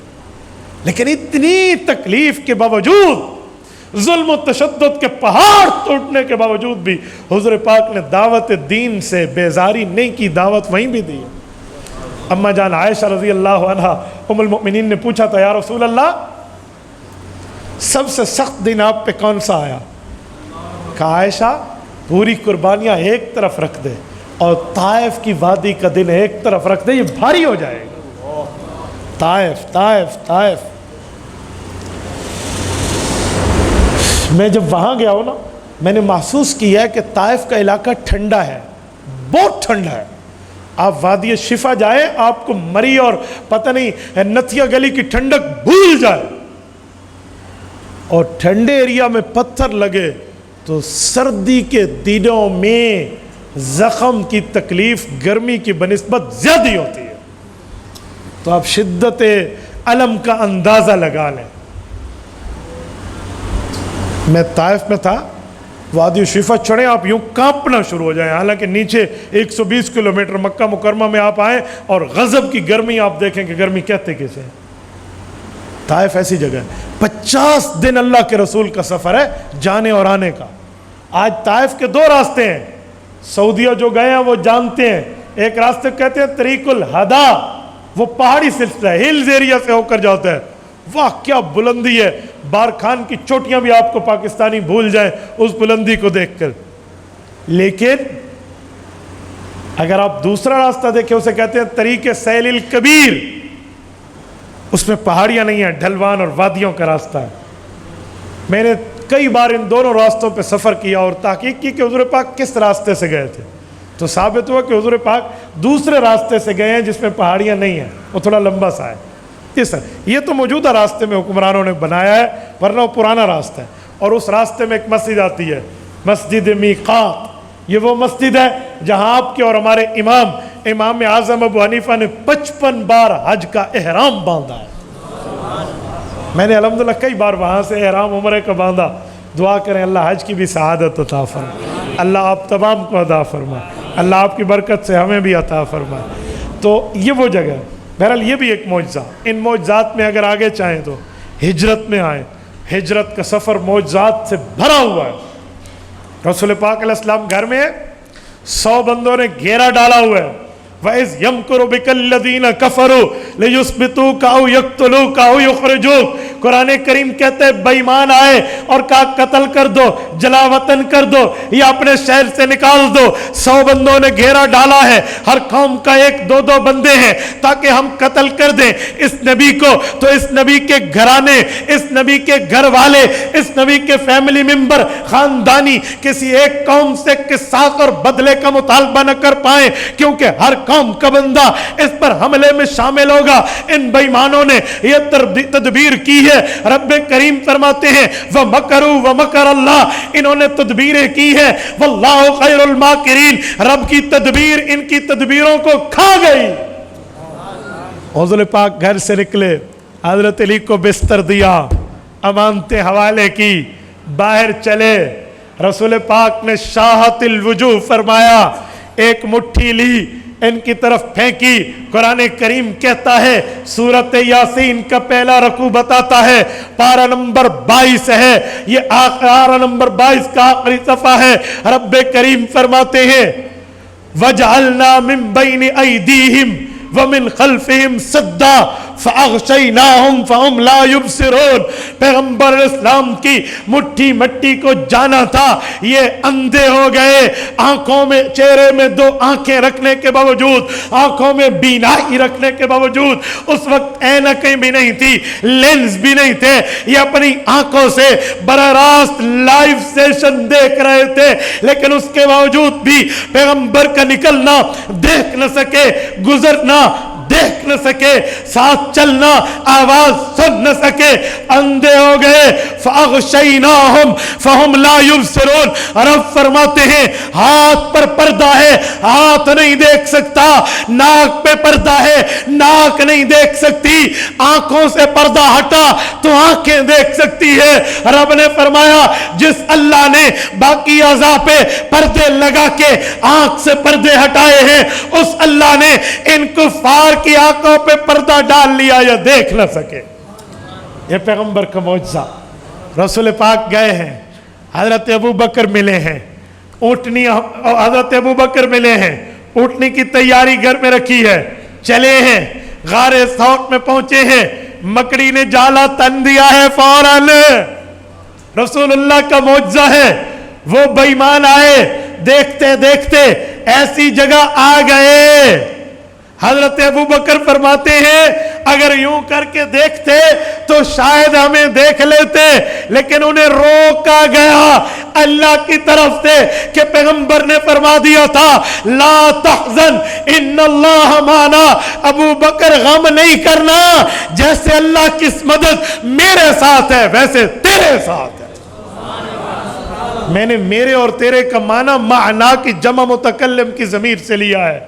لیکن اتنی تکلیف کے باوجود، ظلم و تشدد کے پہاڑ ٹوٹنے کے باوجود بھی حضور پاک نے دعوت دین سے بیزاری نہیں کی، دعوت وہیں بھی دی۔ اما جان عائشہ رضی اللہ عنہا ام المؤمنین نے پوچھا تھا یا رسول اللہ سب سے سخت دن آپ پہ کون سا آیا؟ کہا عائشہ پوری قربانیاں ایک طرف رکھ دے اور طائف کی وادی کا دن ایک طرف رکھ دے، یہ بھاری ہو جائے گا۔ طائف طائف طائف، میں جب وہاں گیا ہوں نا میں نے محسوس کیا ہے کہ طائف کا علاقہ ٹھنڈا ہے، بہت ٹھنڈا ہے۔ آپ وادی شفا جائے آپ کو مری اور پتہ نہیں نتھیا گلی کی ٹھنڈک بھول جائے، اور ٹھنڈے ایریا میں پتھر لگے تو سردی کے دنوں میں زخم کی تکلیف گرمی کی بنسبت زیادہ ہوتی ہے، تو آپ شدت علم کا اندازہ لگا لیں۔ میں طائف میں تھا، وادی شفا چڑھیں آپ یوں کانپنا شروع ہو جائیں، حالانکہ نیچے 120 کلومیٹر مکہ مکرمہ میں آپ آئیں اور غضب کی گرمی آپ دیکھیں کہ گرمی کہتے کسے ہیں۔ طائف ایسی جگہ ہے، 50 دن اللہ کے رسول کا سفر ہے جانے اور آنے کا۔ آج طائف کے 2 راستے ہیں، سعودیہ جو گئے ہیں وہ جانتے ہیں، ایک راستے کہتے ہیں طریق الہدا، وہ پہاڑی سلسلہ ہے، ہلز ایریا سے ہو کر جاتا ہے، واہ کیا بلندی ہے، بارکھان کی چوٹیاں بھی آپ کو پاکستانی بھول جائیں اس بلندی کو دیکھ کر۔ لیکن اگر آپ دوسرا راستہ دیکھیں اسے کہتے ہیں طریق سیل الکبیر، اس میں پہاڑیاں نہیں ہیں، ڈھلوان اور وادیوں کا راستہ ہے۔ میں نے کئی بار ان دونوں راستوں پہ سفر کیا اور تحقیق کی کہ حضور پاک کس راستے سے گئے تھے، تو ثابت ہوا کہ حضور پاک دوسرے راستے سے گئے ہیں جس میں پہاڑیاں نہیں ہیں، وہ تھوڑا لمبا سا ہے۔ یہ تو موجودہ راستے میں حکمرانوں نے بنایا ہے، ورنہ وہ پرانا راستہ ہے۔ اور اس راستے میں ایک مسجد آتی ہے، مسجد میقات، یہ وہ مسجد ہے جہاں آپ کے اور ہمارے امام اعظم ابو حنیفہ نے 55 بار حج کا احرام باندھا ہے۔ میں نے الحمدللہ کئی بار وہاں سے احرام عمرے کا باندھا۔ دعا کریں اللہ حج کی بھی سعادت عطا فرمائے، اللہ آپ تمام کو عطا فرمائے، اللہ آپ کی برکت سے ہمیں بھی عطا فرمائے۔ تو یہ وہ جگہ ہے۔ بہرحال یہ بھی ایک معجزہ، ان معجزات میں اگر آگے چاہیں تو ہجرت میں آئیں، ہجرت کا سفر معجزات سے بھرا ہوا ہے۔ رسول پاک علیہ السلام گھر میں 100 بندوں نے گھیرا ڈالا ہوا ہے، وَإِذْ يَمْكُرُ بِكَ الَّذِينَ كَفَرُوا لِيُثْبِتُوكَ أَوْ يَقْتُلُوكَ أَوْ يُخْرِجُوكَ۔ قرآن کریم کہتے ہیں بے ایمان آئے اور کہا قتل کر دو، جلا وطن کر دو یا اپنے شہر سے نکال دو۔ 100 بندوں نے گھیرا ڈالا ہے، ہر قوم کا 1-2 بندے ہیں تاکہ ہم قتل کر دیں اس نبی کو، تو اس نبی کے گھرانے، اس نبی کے گھر والے، اس نبی کے فیملی ممبر، خاندانی کسی ایک قوم سے قصاص اور بدلے کا مطالبہ نہ کر پائیں، کیونکہ ہر قوم قوم کا بندہ اس پر حملے میں شامل ہوگا. ان بےایمانوں نے یہ تدبیر کی ہے. رب کریم فرماتے ہیں وَمَكَرُوا وَمَكَرَ اللَّهُ, انہوں نے تدبیریں کی ہیں. وَاللَّهُ خَيْرُ الْمَاكِرِينَ, رب کی تدبیر ان کی تدبیروں کو کھا گئی. حضور پاک گھر سے نکلے, حضرت علی کو بستر دیا, امانتیں حوالے کی, باہر چلے. رسول پاک نے شاہت الوجوہ فرمایا, ایک مٹھی لی, ان کی طرف پھینکی. قرآن کریم کہتا ہے, سورت یاسین کا پہلا رکوع بتاتا ہے, پارہ نمبر 22 ہے, یہ پارہ نمبر 22 کا آخری صفحہ ہے. رب کریم فرماتے ہیں وَجَعَلْنَا مِن بَيْنِ أَيْدِيهِمْ وَمِن خَلْفِهِمْ صَدًّا فَأَغْشَيْنَاهُمْ فَهُمْ لَا يُبْصِرُونَ. پیغمبر اسلام کی مٹھی مٹی کو جانا تھا, یہ اندھے ہو گئے. آنکھوں میں, چہرے میں 2 آنکھیں رکھنے کے باوجود, آنکھوں میں بینائی رکھنے کے باوجود, اس وقت اینکیں بھی نہیں تھی, لینز بھی نہیں تھے, یہ اپنی آنکھوں سے براہ راست لائیو سیشن دیکھ رہے تھے. لیکن اس کے باوجود بھی پیغمبر کا نکلنا دیکھ نہ سکے, گزرنا دیکھ نہ سکے, ساتھ چلنا آواز سن نہ سکے, اندھے ہو گئے. فَأَغْشَيْنَاهُمْ فَهُمْ لَا يُبْصِرُونَ. رب فرماتے ہیں ہاتھ پر پردہ ہے, ہاتھ نہیں دیکھ سکتا. ناک پہ پردہ ہے, ناک نہیں دیکھ سکتی. آنکھوں سے پردہ ہٹا تو آنکھیں دیکھ سکتی ہے. رب نے فرمایا جس اللہ نے باقی اعضاء پہ پردے لگا کے آنکھ سے پردے ہٹائے ہیں, اس اللہ نے ان کفار کی آنکھوں پہ پردہ ڈال لیا یا دیکھ نہ سکے. یہ پیغمبر کا معجزہ. رسول پاک گئے ہیں, حضرت ابو بکر ملے ہیں, اونٹنی حضرت ابو بکر ملے ہیں, اونٹنی کی تیاری گھر میں رکھی ہے, چلے ہیں, غار ثور میں پہنچے ہیں, مکڑی نے جالا تن دیا ہے فوراً. رسول اللہ کا معجزہ ہے. وہ بے ایمان آئے, دیکھتے دیکھتے ایسی جگہ آ گئے. حضرت ابو بکر فرماتے ہیں اگر یوں کر کے دیکھتے تو شاید ہمیں دیکھ لیتے, لیکن انہیں روکا گیا اللہ کی طرف سے کہ پیغمبر نے فرما دیا تھا لا تحزن ان اللہ معنا. ابو بکر غم نہیں کرنا, جیسے اللہ کی مدد میرے ساتھ ہے ویسے تیرے ساتھ ہے. میں نے میرے اور تیرے کا معنی معنا کی جمع متکلم کی ضمیر سے لیا ہے.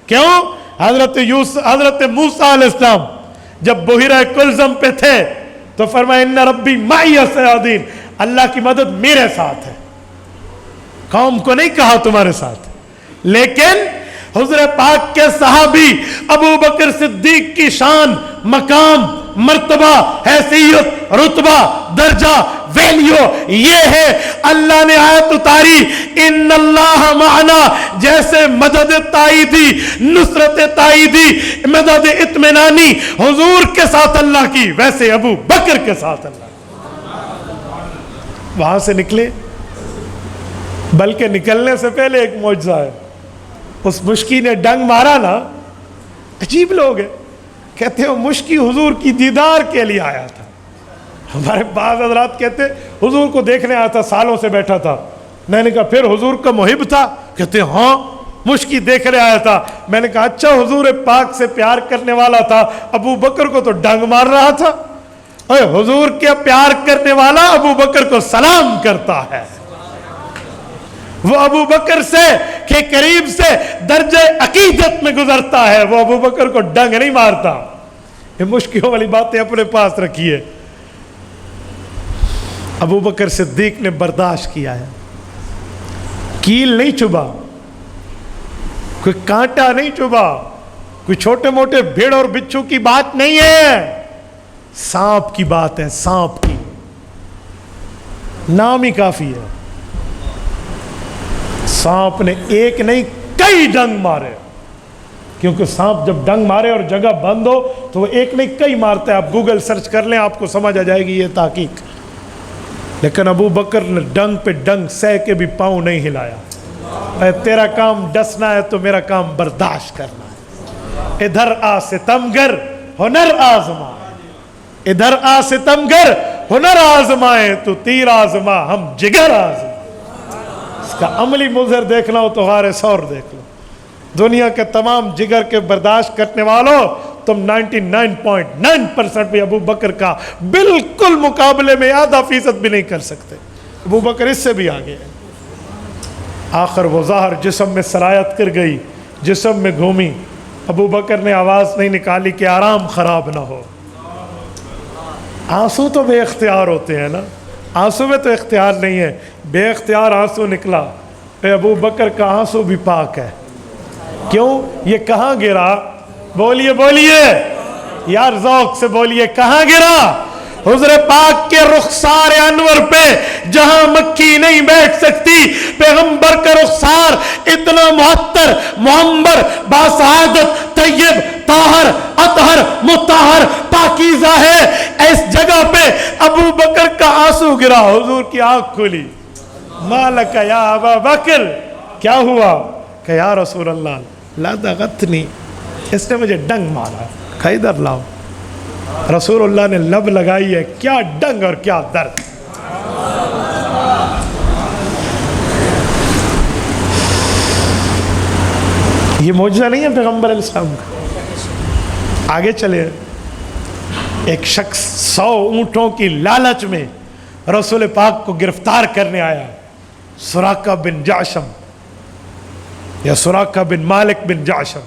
کیوں؟ حضرت موسیٰ علیہ السلام جب بحیرہ کلزم پہ تھے تو فرمایا ان ربی معی سیہدین, اللہ کی مدد میرے ساتھ ہے. قوم کو نہیں کہا تمہارے ساتھ. لیکن حضور پاک کے صحابی ابو بکر صدیق کی شان, مقام, مرتبہ, حیثیت, رتبہ, درجہ, ویلیو یہ ہے. اللہ نے آیت اتاری ان اللہ معنا, جیسے مدد تائیدی, نصرت تائیدی, مدد اطمینانی حضور کے ساتھ اللہ کی, ویسے ابو بکر کے ساتھ اللہ. وہاں سے نکلے, بلکہ نکلنے سے پہلے ایک معجزہ ہے. اس مشکی نے ڈنگ مارا نا, عجیب لوگ ہیں, کہتے ہیں مشکی حضور کی دیدار کے لیے آیا تھا. ہمارے بعض حضرات کہتے حضور کو دیکھنے آیا تھا, سالوں سے بیٹھا تھا. میں نے کہا پھر حضور کا محب تھا؟ کہتے ہاں مشکی دیکھنے آیا تھا. میں نے کہا اچھا حضور پاک سے پیار کرنے والا تھا, ابو بکر کو تو ڈنگ مار رہا تھا. اے حضور کے پیار کرنے والا ابو بکر کو سلام کرتا ہے. وہ ابو بکر سے کے قریب سے درجہ عقیدت میں گزرتا ہے, وہ ابو بکر کو ڈنگ نہیں مارتا. یہ مشکلوں والی باتیں اپنے پاس رکھیے. ابو بکر صدیق نے برداشت کیا ہے, کیل نہیں چبھا, کوئی کانٹا نہیں چبھا, کوئی چھوٹے موٹے بھیڑ اور بچھو کی بات نہیں ہے, سانپ کی بات ہے. سانپ کی نام ہی کافی ہے. سانپ نے ایک نہیں کئی ڈنگ مارے, کیونکہ سانپ جب ڈنگ مارے اور جگہ بند ہو تو وہ ایک نہیں کئی مارتا ہے. آپ گوگل سرچ کر لیں, آپ کو سمجھ آ جائے گی یہ تحقیق. لیکن ابو بکر نے ڈنگ پہ ڈنگ سہ کے بھی پاؤں نہیں ہلایا. اے تیرا کام ڈسنا ہے تو میرا کام برداشت کرنا ہے. ادھر آ ستمگر ہنر آزمائے, ادھر آ ستمگر ہنر آزمائے, تو تیر آزما ہم جگر آزمائے. اس کا عملی مظہر دیکھنا ہو تو غار ثور دیکھ لو. دنیا کے تمام جگر کے برداشت کرنے والوں، تم 99.9% بھی ابو بکر کا بالکل مقابلے میں 0.5% بھی نہیں کر سکتے. ابو بکر اس سے بھی آگے ہے. آخر وہ ظاہر جسم میں سرایت کر گئی، جسم میں گھومی. ابو بکر نے آواز نہیں نکالی کہ آرام خراب نہ ہو. آنسو تو بے اختیار ہوتے ہیں نا، آنسو میں تو اختیار نہیں ہے، بے اختیار آنسو نکلا. ابو بکر کا آنسو بھی پاک ہے. کیوں؟ یہ کہاں گرا؟ بولیے بولیے یار، ذوق سے بولیے، کہاں گرا؟ حضور پاک کے رخسار انور پہ، جہاں مکھی نہیں بیٹھ سکتی. پیغمبر کا رخسار اتنا معطر، معمر، باسعادت، طیب، طاہر، اطہر، مطہر، پاکیزہ ہے. اس جگہ پہ ابو بکر کا آنسو گرا. حضور کی آنکھ کھلی. مالک یا ابا بکر، کیا ہوا؟ کہ یا رسول اللہ لدغتنی، اس نے مجھے ڈنگ مارا. کہا ادھر لاؤ. رسول اللہ نے لب لگائی ہے، کیا ڈنگ اور کیا درد. یہ معجزہ نہیں ہے پیغمبر علیہ السلام کا؟ آگے چلے. ایک شخص 100 اونٹوں کی لالچ میں رسول پاک کو گرفتار کرنے آیا. سراقہ بن جعشم یا سراقہ بن مالک بن جعشم.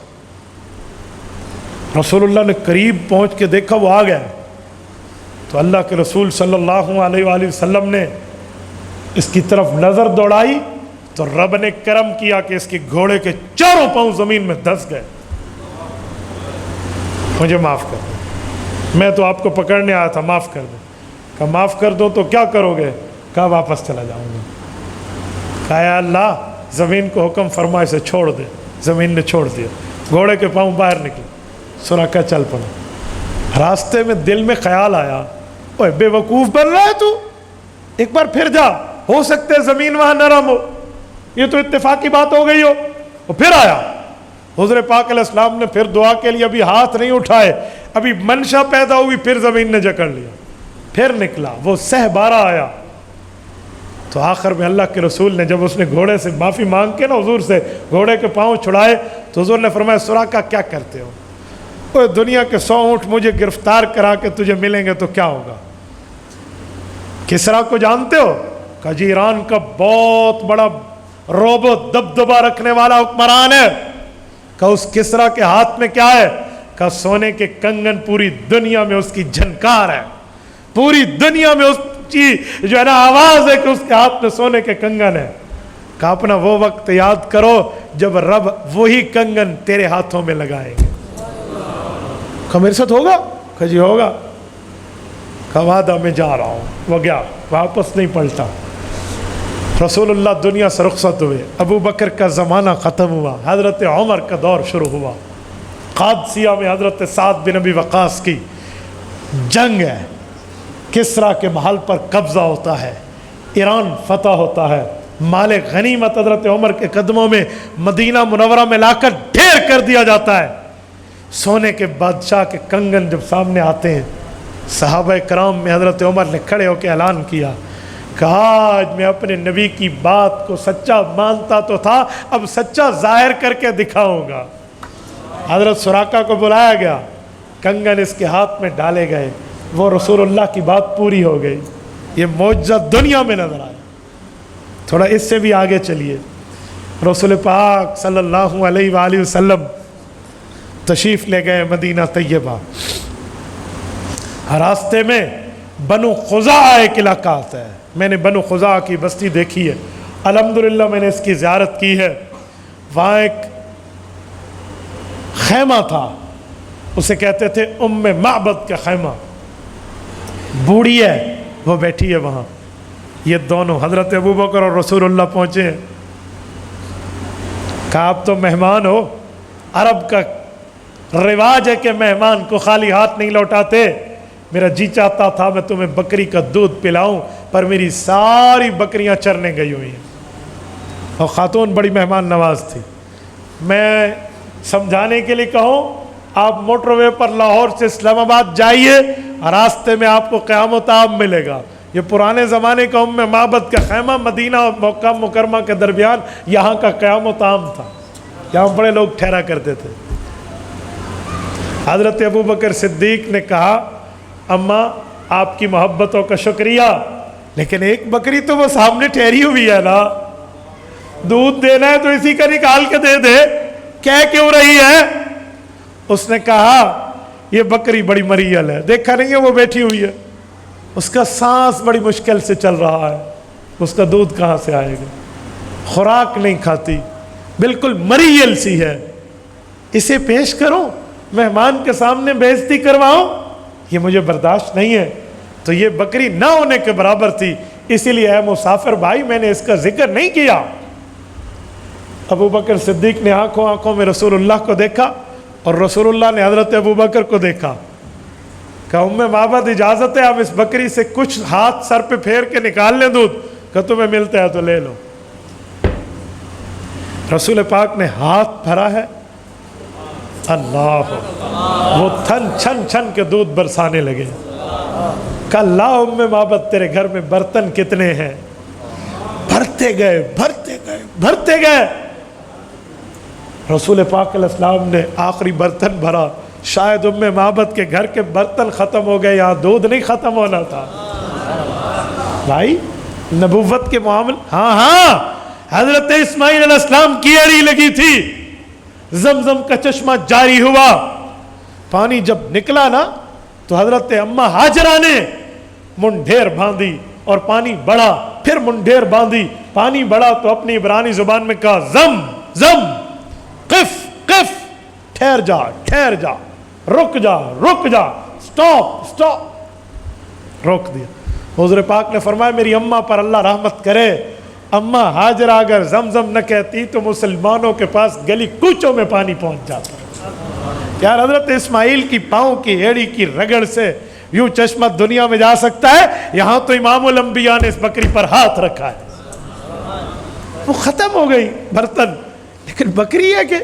رسول اللہ نے قریب پہنچ کے دیکھا وہ آ گیا. تو اللہ کے رسول صلی اللہ علیہ وآلہ وسلم نے اس کی طرف نظر دوڑائی تو رب نے کرم کیا کہ اس کے گھوڑے کے چاروں پاؤں زمین میں دھس گئے. مجھے معاف کر دیں، میں تو آپ کو پکڑنے آیا تھا، معاف کر دیں. کہا معاف کر دو تو کیا کرو گے؟ کہا واپس چلا جاؤں گا. کہا یا اللہ زمین کو حکم فرما اسے چھوڑ دے. زمین نے چھوڑ دیا. گھوڑے کے پاؤں باہر نکلے. سراقہ چل پڑا. راستے میں دل میں خیال آیا، اوے بے وقوف بن رہا ہے تو، ایک بار پھر جا، ہو سکتا ہے زمین وہاں نرم ہو، یہ تو اتفاقی بات ہو گئی ہو. وہ پھر آیا. حضور پاک علیہ السلام نے پھر دعا کے لیے ابھی ہاتھ نہیں اٹھائے، ابھی منشا پیدا ہوئی، پھر زمین نے جکڑ لیا. پھر نکلا، وہ سہ بارہ آیا. تو آخر میں اللہ کے رسول نے جب اس نے گھوڑے سے معافی مانگ کے نا حضور سے گھوڑے کے پاؤں چھڑائے تو حضور نے فرمایا سراقہ کیا کرتے ہو؟ دنیا کے 100 اونٹ مجھے گرفتار کرا کے تجھے ملیں گے تو کیا ہوگا؟ کسرا کو جانتے ہو؟ کہ جی ایران کا بہت بڑا روب و دبدبا رکھنے والا حکمران ہے. کہ اس کسرا کے ہاتھ میں کیا ہے؟ کہ سونے کے کنگن، پوری دنیا میں اس کی جھنکار ہے، پوری دنیا میں اس کی جو ہے نا آواز ہے کہ اس کے ہاتھ میں سونے کے کنگن ہے. کہ اپنا وہ وقت یاد کرو جب رب وہی کنگن تیرے ہاتھوں میں لگائیں گے. کہ میرے ساتھ ہوگا؟ کہ جی ہوگا. کہ وعدہ میں جا رہا ہوں. وہ گیا، واپس نہیں پلٹا. رسول اللہ دنیا سے رخصت ہوئے. ابو بکر کا زمانہ ختم ہوا، حضرت عمر کا دور شروع ہوا. قادسیہ میں حضرت سعد بن ابی وقاص کی جنگ ہے. کسرا کے محل پر قبضہ ہوتا ہے، ایران فتح ہوتا ہے. مال غنیمت حضرت عمر کے قدموں میں مدینہ منورہ میں لا کر ڈھیر کر دیا جاتا ہے. سونے کے بادشاہ کے کنگن جب سامنے آتے ہیں، صحابہ کرام میں حضرت عمر نے کھڑے ہو کے اعلان کیا کہ آج میں اپنے نبی کی بات کو سچا مانتا تو تھا، اب سچا ظاہر کر کے دکھاؤں گا. حضرت سراقہ کو بلایا گیا، کنگن اس کے ہاتھ میں ڈالے گئے، وہ رسول اللہ کی بات پوری ہو گئی. یہ معجزہ دنیا میں نظر آیا. تھوڑا اس سے بھی آگے چلیے. رسول پاک صلی اللہ علیہ وآلہ وسلم تشریف لے گئے مدینہ طیبہ. راستے میں بنو خزاعہ ایک علاقہ آتا ہے. میں نے بنو خزاعہ کی بستی دیکھی ہے، الحمدللہ میں نے اس کی زیارت کی ہے. وہاں ایک خیمہ تھا، اسے کہتے تھے ام معبد کا خیمہ. بوڑھی ہے، وہ بیٹھی ہے وہاں. یہ دونوں حضرت ابوبکر اور رسول اللہ پہنچے ہیں. کہا آپ تو مہمان ہو، عرب کا رواج ہے کہ مہمان کو خالی ہاتھ نہیں لوٹاتے. میرا جی چاہتا تھا میں تمہیں بکری کا دودھ پلاؤں، پر میری ساری بکریاں چرنے گئی ہوئی ہیں. اور خاتون بڑی مہمان نواز تھی. میں سمجھانے کے لیے کہوں، آپ موٹر وے پر لاہور سے اسلام آباد جائیے، راستے میں آپ کو قیامت عام ملے گا. یہ پرانے زمانے کا ام معبد کا خیمہ مدینہ اور مکہ مکرمہ کے درمیان یہاں کا قیامت عام تھا. یہاں بڑے لوگ ٹھہرا کرتے تھے۔ حضرت ابو بکر صدیق نے کہا اماں آپ کی محبتوں کا شکریہ، لیکن ایک بکری تو وہ سامنے ٹھہری ہوئی ہے نا، دودھ دینا ہے تو اسی کا نکال کے دے دے، کہہ کیوں رہی ہے؟ اس نے کہا یہ بکری بڑی مریل ہے، دیکھا نہیں ہے وہ بیٹھی ہوئی ہے، اس کا سانس بڑی مشکل سے چل رہا ہے، اس کا دودھ کہاں سے آئے گا، خوراک نہیں کھاتی، بالکل مریل سی ہے، اسے پیش کرو، مہمان کے سامنے بےعزتی کرواؤ، یہ مجھے برداشت نہیں ہے۔ تو یہ بکری نہ ہونے کے برابر تھی، اسی لیے اے مسافر بھائی میں نے اس کا ذکر نہیں کیا۔ ابو بکر صدیق نے آنکھوں میں رسول اللہ کو دیکھا، اور رسول اللہ نے حضرت ابو بکر کو دیکھا، کہا ام معبد اجازت ہے آپ اس بکری سے کچھ ہاتھ سر پہ پھیر کے نکال لیں دودھ، کہ تمہیں ملتا ہے تو لے لو۔ رسول پاک نے ہاتھ بھرا ہے، اللہ، وہ تھن چھن چھن کے دودھ برسانے لگے۔ کہا لا ام معبد تیرے گھر میں برتن کتنے ہیں؟ بھرتے گئے بھرتے گئے بھرتے گئے۔ رسول پاک علیہ السلام نے آخری برتن بھرا، شاید ام معبد کے گھر کے برتن ختم ہو گئے، یہاں دودھ نہیں ختم ہونا تھا۔ بھائی نبوت کے معاملے، ہاں حضرت اسماعیل علیہ السلام کی اڑی لگی تھی، زمزم کا چشمہ جاری ہوا، پانی جب نکلا نا تو حضرت اماں ہاجرہ نے منڈھیر باندھی اور پانی بڑھا، پھر منڈھیر باندھی، پانی بڑھا تو اپنی عبرانی زبان میں کہا زم زم، قف قف، ٹھہر جا ٹھہر جا، رک جا رک جا، سٹاپ سٹاپ، روک دیا۔ حضور پاک نے فرمایا میری اماں پر اللہ رحمت کرے، اماں ہاجرہ اگر زمزم نہ کہتی تو مسلمانوں کے پاس گلی کوچوں میں پانی پہنچ جاتا۔ یار حضرت اسماعیل کی پاؤں کی ایڑی کی رگڑ سے یوں چشمہ دنیا میں جا سکتا ہے، یہاں تو امام الانبیاء نے اس بکری پر ہاتھ رکھا ہے۔ وہ ختم ہو گئی برتن، لیکن بکری ہے کہ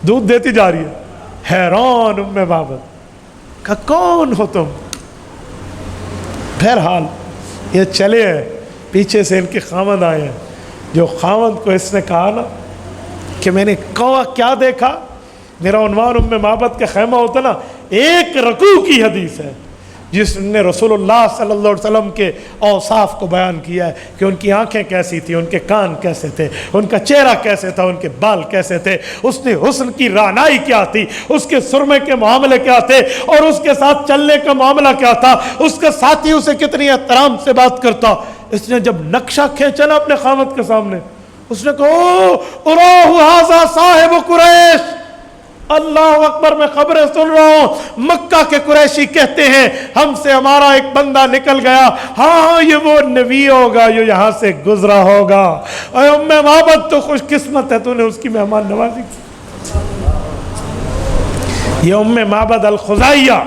دودھ دیتی جا رہی ہے۔ حیران ام معبد کہ کون ہو تم؟ بہرحال یہ چلے ہیں، پیچھے سے ان کے خاوند آئے ہیں۔ جو خاوند کو اس نے کہا نا کہ میں نے کیا دیکھا، میرا عنوان ام معبد کا خیمہ ہوتا نا، ایک رکوع کی حدیث ہے جس نے رسول اللہ صلی اللہ علیہ وسلم کے اوصاف کو بیان کیا ہے کہ ان کی آنکھیں کیسی تھی، ان کے کان کیسے تھے، ان کا چہرہ کیسے تھا، ان کے بال کیسے تھے، اس نے حسن کی رعنائی کیا تھی، اس کے سرمے کے معاملے کیا تھے، اور اس کے ساتھ چلنے کا معاملہ کیا تھا، اس کے ساتھی اسے کتنی احترام سے بات کرتا۔ اس نے جب نقشہ کھینچا نا اپنے خامد کے سامنے، اس نے کہا اراہ ھذا صاحب قریش، اللہ اکبر، میں خبریں سن رہا ہوں، مکہ کے قریشی کہتے ہیں ہم سے ہمارا ایک بندہ نکل گیا، ہاں یہ وہ نبی ہوگا جو یہاں سے گزرا ہوگا۔ اے ام معبد تو خوش قسمت ہے، تو نے اس کی مہمان نوازی کی۔ یہ ام معبد الخزاعیہ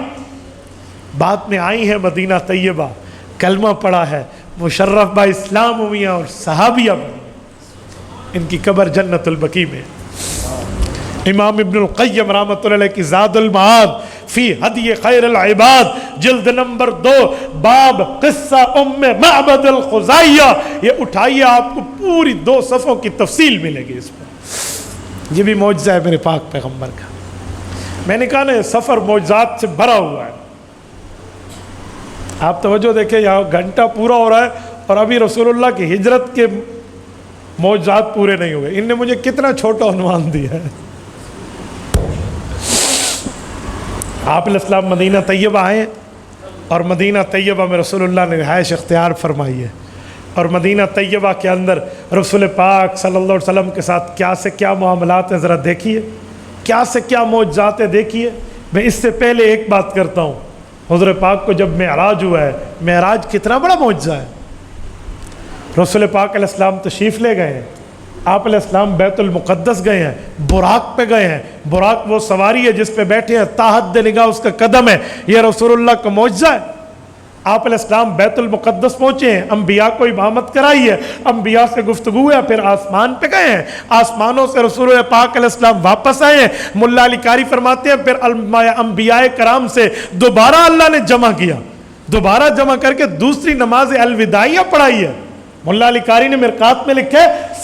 بعد میں آئی ہیں مدینہ طیبہ، کلمہ پڑھا ہے، مشرف با اسلام ہوئی ہیں اور صحابیہ بنی۔ ان کی قبر جنت البقیع میں۔ امام ابن القیم رحمۃ اللہ علیہ کی زاد المعاد فی ہدی خیر العباد جلد نمبر 2 باب قصہ ام معبد الخزاعیہ، یہ اٹھائیے، آپ کو پوری 2 صفحوں کی تفصیل ملے گی اس پر۔ یہ بھی معجزہ ہے میرے پاک پیغمبر کا۔ میں نے کہا نا یہ سفر معجزات سے بھرا ہوا ہے۔ آپ توجہ دیکھیں، یہاں گھنٹہ پورا ہو رہا ہے اور ابھی رسول اللہ کی ہجرت کے معجزات پورے نہیں ہوئے۔ ان نے مجھے کتنا چھوٹا عنوان دیا ہے۔ آپ علیہ السلام مدینہ طیبہ آئے اور مدینہ طیبہ میں رسول اللہ نے رہائش اختیار فرمائی ہے، اور مدینہ طیبہ کے اندر رسول پاک صلی اللہ علیہ وسلم کے ساتھ کیا سے کیا معاملات ہیں، ذرا دیکھیے، کیا سے کیا معجزات ہیں دیکھیے۔ میں اس سے پہلے ایک بات کرتا ہوں، حضور پاک کو جب معراج ہوا ہے، معراج کتنا بڑا معجزہ ہے۔ رسول پاک علیہ السلام تشریف لے گئے ہیں، آپ علیہ السلام بیت المقدس گئے ہیں، براق پہ گئے ہیں، براق وہ سواری ہے جس پہ بیٹھے ہیں، تاحد نگاہ اس کا قدم ہے، یہ رسول اللہ کا معجزہ ہے۔ آپ علیہ السلام بیت المقدس پہنچے ہیں، انبیاء کو امامت کرائی ہے، انبیاء سے گفتگو ہے، پھر آسمان پہ گئے ہیں، آسمانوں سے رسول پاک علیہ السلام واپس آئے ہیں۔ ملا علی قاری فرماتے ہیں پھر انبیاء کرام سے دوبارہ اللہ نے جمع کیا، دوبارہ جمع کر کے دوسری نماز الوداعیہ پڑھائی ہے۔ ملا علی قاری نے مرقات میں لکھا ہے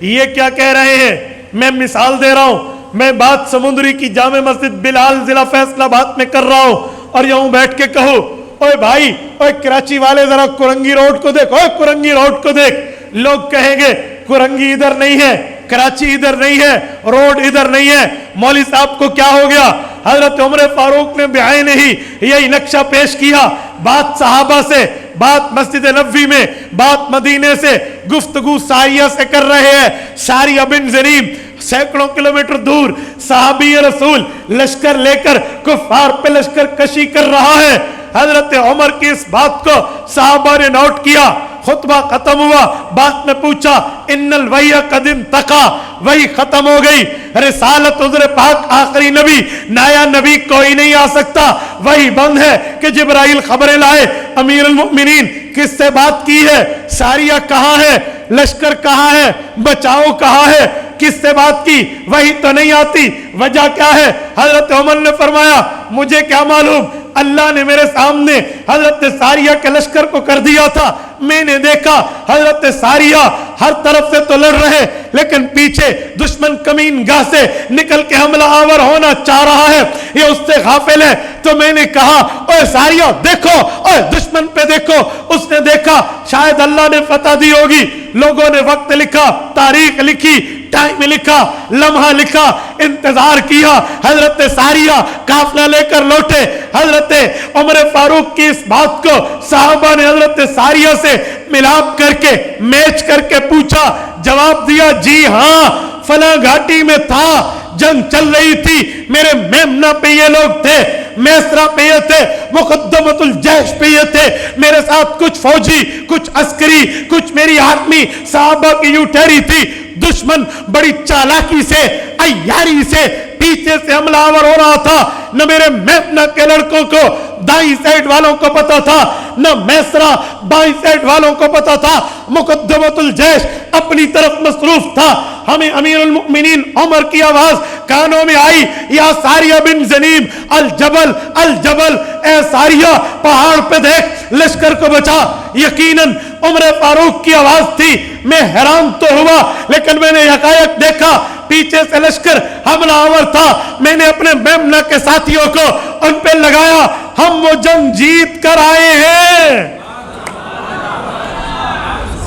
یہ کیا کہہ رہے ہیں؟ میں مثال دے رہا ہوں، میں بات سمندری کی جامع مسجد بلال ضلع فیصل آباد میں کر رہا ہوں، اور یوں بیٹھ کے کہو اوے بھائی، اوے کراچی والے ذرا کرنگی روڈ کو دیکھ، اوے کرنگی روڈ کو دیکھ، لوگ کہیں گے کرنگی ادھر نہیں ہے، کراچی ادھر نہیں ہے، روڈ ادھر نہیں ہے، مولوی صاحب کو کیا ہو گیا؟ حضرت عمر فاروق نے بعینہ ہی یہی نقشہ پیش کیا، بات صحابہ سے، بات مسجد نبوی میں، بات مدینے سے، گفتگو ساریہ سے کر رہے ہیں۔ ساریہ بن زنیم سینکڑوں کلومیٹر دور صحابی رسول لشکر لے کر کفار پہ لشکر کشی کر رہا ہے۔ حضرت عمر کی اس بات کو صحابہ نے نوٹ کیا، خطبہ ختم ہوا، بات میں پوچھا ان الوحی قد انتقا، وحی ختم ہو گئی، رسالت حضور پاک آخری نبی، نیا نبی کوئی نہیں آ سکتا، وحی بند ہے کہ جبرائیل خبریں لائے۔ امیر المؤمنین کس سے بات کی ہے؟ ساریہ کہاں ہے؟ لشکر کہاں ہے؟ بچاؤ کہاں ہے؟ کس سے بات کی؟ وحی تو نہیں آتی، وجہ کیا ہے؟ حضرت عمر نے فرمایا مجھے کیا معلوم، اللہ نے میرے سامنے حضرت ساریہ کے لشکر کو کر دیا تھا، میں نے دیکھا حضرت ساریہ ہر طرف سے تو لڑ رہے لیکن پیچھے دشمن کمین گاہ سے نکل کے حملہ آور ہونا چاہ رہا ہے، یہ اس سے غافل ہے۔ تو میں نے کہا اوے ساریہ دیکھو، اوے دشمن پہ دیکھو۔ اس نے دیکھا شاید اللہ نے فتح دی ہوگی، لوگوں نے وقت لکھا، تاریخ لکھی، ٹائم لکھا، لمحہ لکھا، انتظار کیا، حضرت ساریہ قافلہ لے کر لوٹے۔ حضرت عمر فاروق کی اس بات کو صحابہ نے حضرت ساریہ سے ملاپ کر کے میچ کر کے پوچھا، جواب دیا جی ہاں فلاں گھاٹی میں تھا، جنگ چل رہی تھی، میرے میمنہ پہ یہ لوگ تھے، میسرہ پہ یہ تھے، مقدمۃ الجیش پہ یہ تھے، میرے ساتھ کچھ فوجی، کچھ عسکری، کچھ میری آدمی صحابہ کی یوں ٹھہری تھی۔ دشمن بڑی چالاکی سے، عیاری سے پیچھے سے حملہ آور ہو رہا تھا، نہ میرے میمنہ کے لڑکوں کو دائیں سائڈ والوں کو پتا تھا، نہ میسرہ بائیں سائڈ والوں کو پتا تھا، مقدمۃ الجیش اپنی طرف مصروف تھا۔ ہمیں امیر المؤمنین عمر کی آواز کانوں میں آئی، یا ساریہ بن زنیم الجبل الجبل، اے ساریہ پہاڑ پہ دیکھ، لشکر کو بچا۔ یقیناً عمر فاروق کی آواز تھی، میں حیران تو ہوا لیکن میں نے حقائق دیکھا، پیچھے سے لشکر حملہ آور تھا، میں نے اپنے میمنہ کے ساتھیوں کو ان پہ لگایا، ہم وہ جنگ جیت کر آئے ہیں۔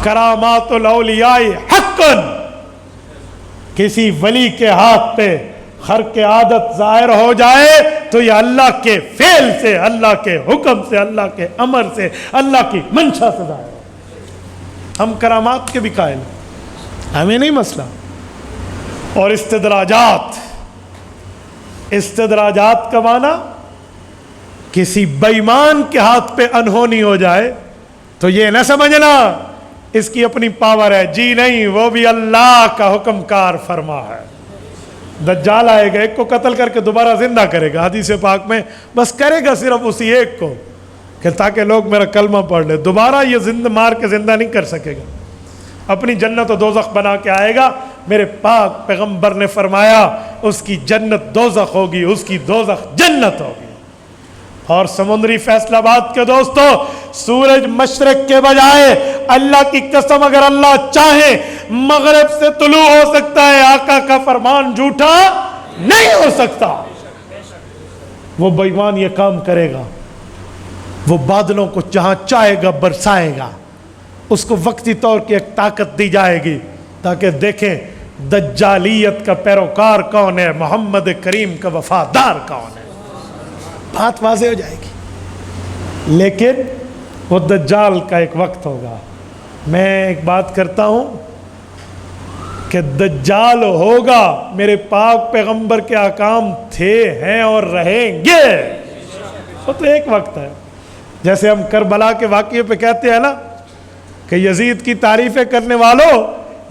کرامات الاولیاء حقاً، کسی ولی کے ہاتھ پہ خرق عادت ظاہر ہو جائے تو یہ اللہ کے فعل سے، اللہ کے حکم سے، اللہ کے امر سے، اللہ کی منشا سے ظاہر ہو۔ ہم کرامات کے بھی قائل ہیں، ہمیں نہیں مسئلہ۔ اور استدراجات کا معنی کسی بےایمان کے ہاتھ پہ انہونی ہو جائے تو یہ نہ سمجھنا اس کی اپنی پاور ہے، جی نہیں، وہ بھی اللہ کا حکم کار فرما ہے۔ دجال آئے گا، ایک کو قتل کر کے دوبارہ زندہ کرے گا، حدیث پاک میں بس کرے گا صرف اسی ایک کو کہ تاکہ لوگ میرا کلمہ پڑھ لے، دوبارہ یہ زندہ مار کے زندہ نہیں کر سکے گا، اپنی جنت و دوزخ بنا کے آئے گا۔ میرے پاک پیغمبر نے فرمایا اس کی جنت دوزخ ہوگی، اس کی دوزخ جنت ہوگی۔ اور سمندری فیصل آباد کے دوستو، سورج مشرق کے بجائے اللہ کی قسم اگر اللہ چاہے مغرب سے طلوع ہو سکتا ہے، آقا کا فرمان جھوٹا نہیں ہو سکتا۔ وہ بے ایمان یہ کام کرے گا، وہ بادلوں کو جہاں چاہے گا برسائے گا، اس کو وقتی طور کی ایک طاقت دی جائے گی تاکہ دیکھیں دجالیت کا پیروکار کون ہے، محمد کریم کا وفادار کون ہے، بات واضح ہو جائے گی۔ لیکن وہ دجال کا ایک وقت ہوگا۔ میں ایک بات کرتا ہوں کہ دجال ہوگا، میرے پاک پیغمبر کے احکام تھے، ہیں اور رہیں گے، وہ تو ایک وقت ہے۔ جیسے ہم کربلا کے واقعے پہ کہتے ہیں نا کہ یزید کی تعریفیں کرنے والوں،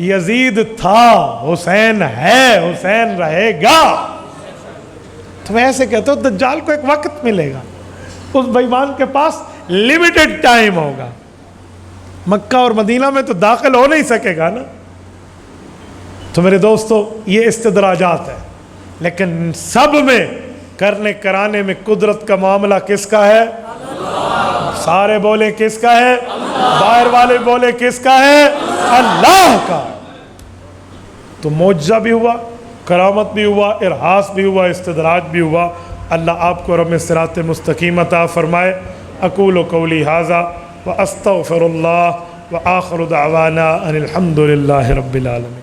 یزید تھا، حسین ہے، حسین رہے گا، تو میں ایسے کہتا ہوں دجال کو ایک وقت ملے گا، اس بے ایمان کے پاس لیمیٹڈ ٹائم ہوگا، مکہ اور مدینہ میں تو داخل ہو نہیں سکے گا نا۔ تو میرے دوستو یہ استدراجات ہے، لیکن سب میں کرنے کرانے میں قدرت کا معاملہ کس کا ہے؟ سارے بولے کس کا ہے؟ باہر والے بولے کس کا ہے؟ اللہ کا۔ تو معجزہ بھی ہوا، کرامت بھی ہوا، ارہاس بھی ہوا، استدراج بھی ہوا۔ اللہ آپ کو رب صراط مستقیم عطا فرمائے۔ اقول قولی ھذا واستغفر اللہ وآخر دعوانا ان الحمد للہ رب العالمین۔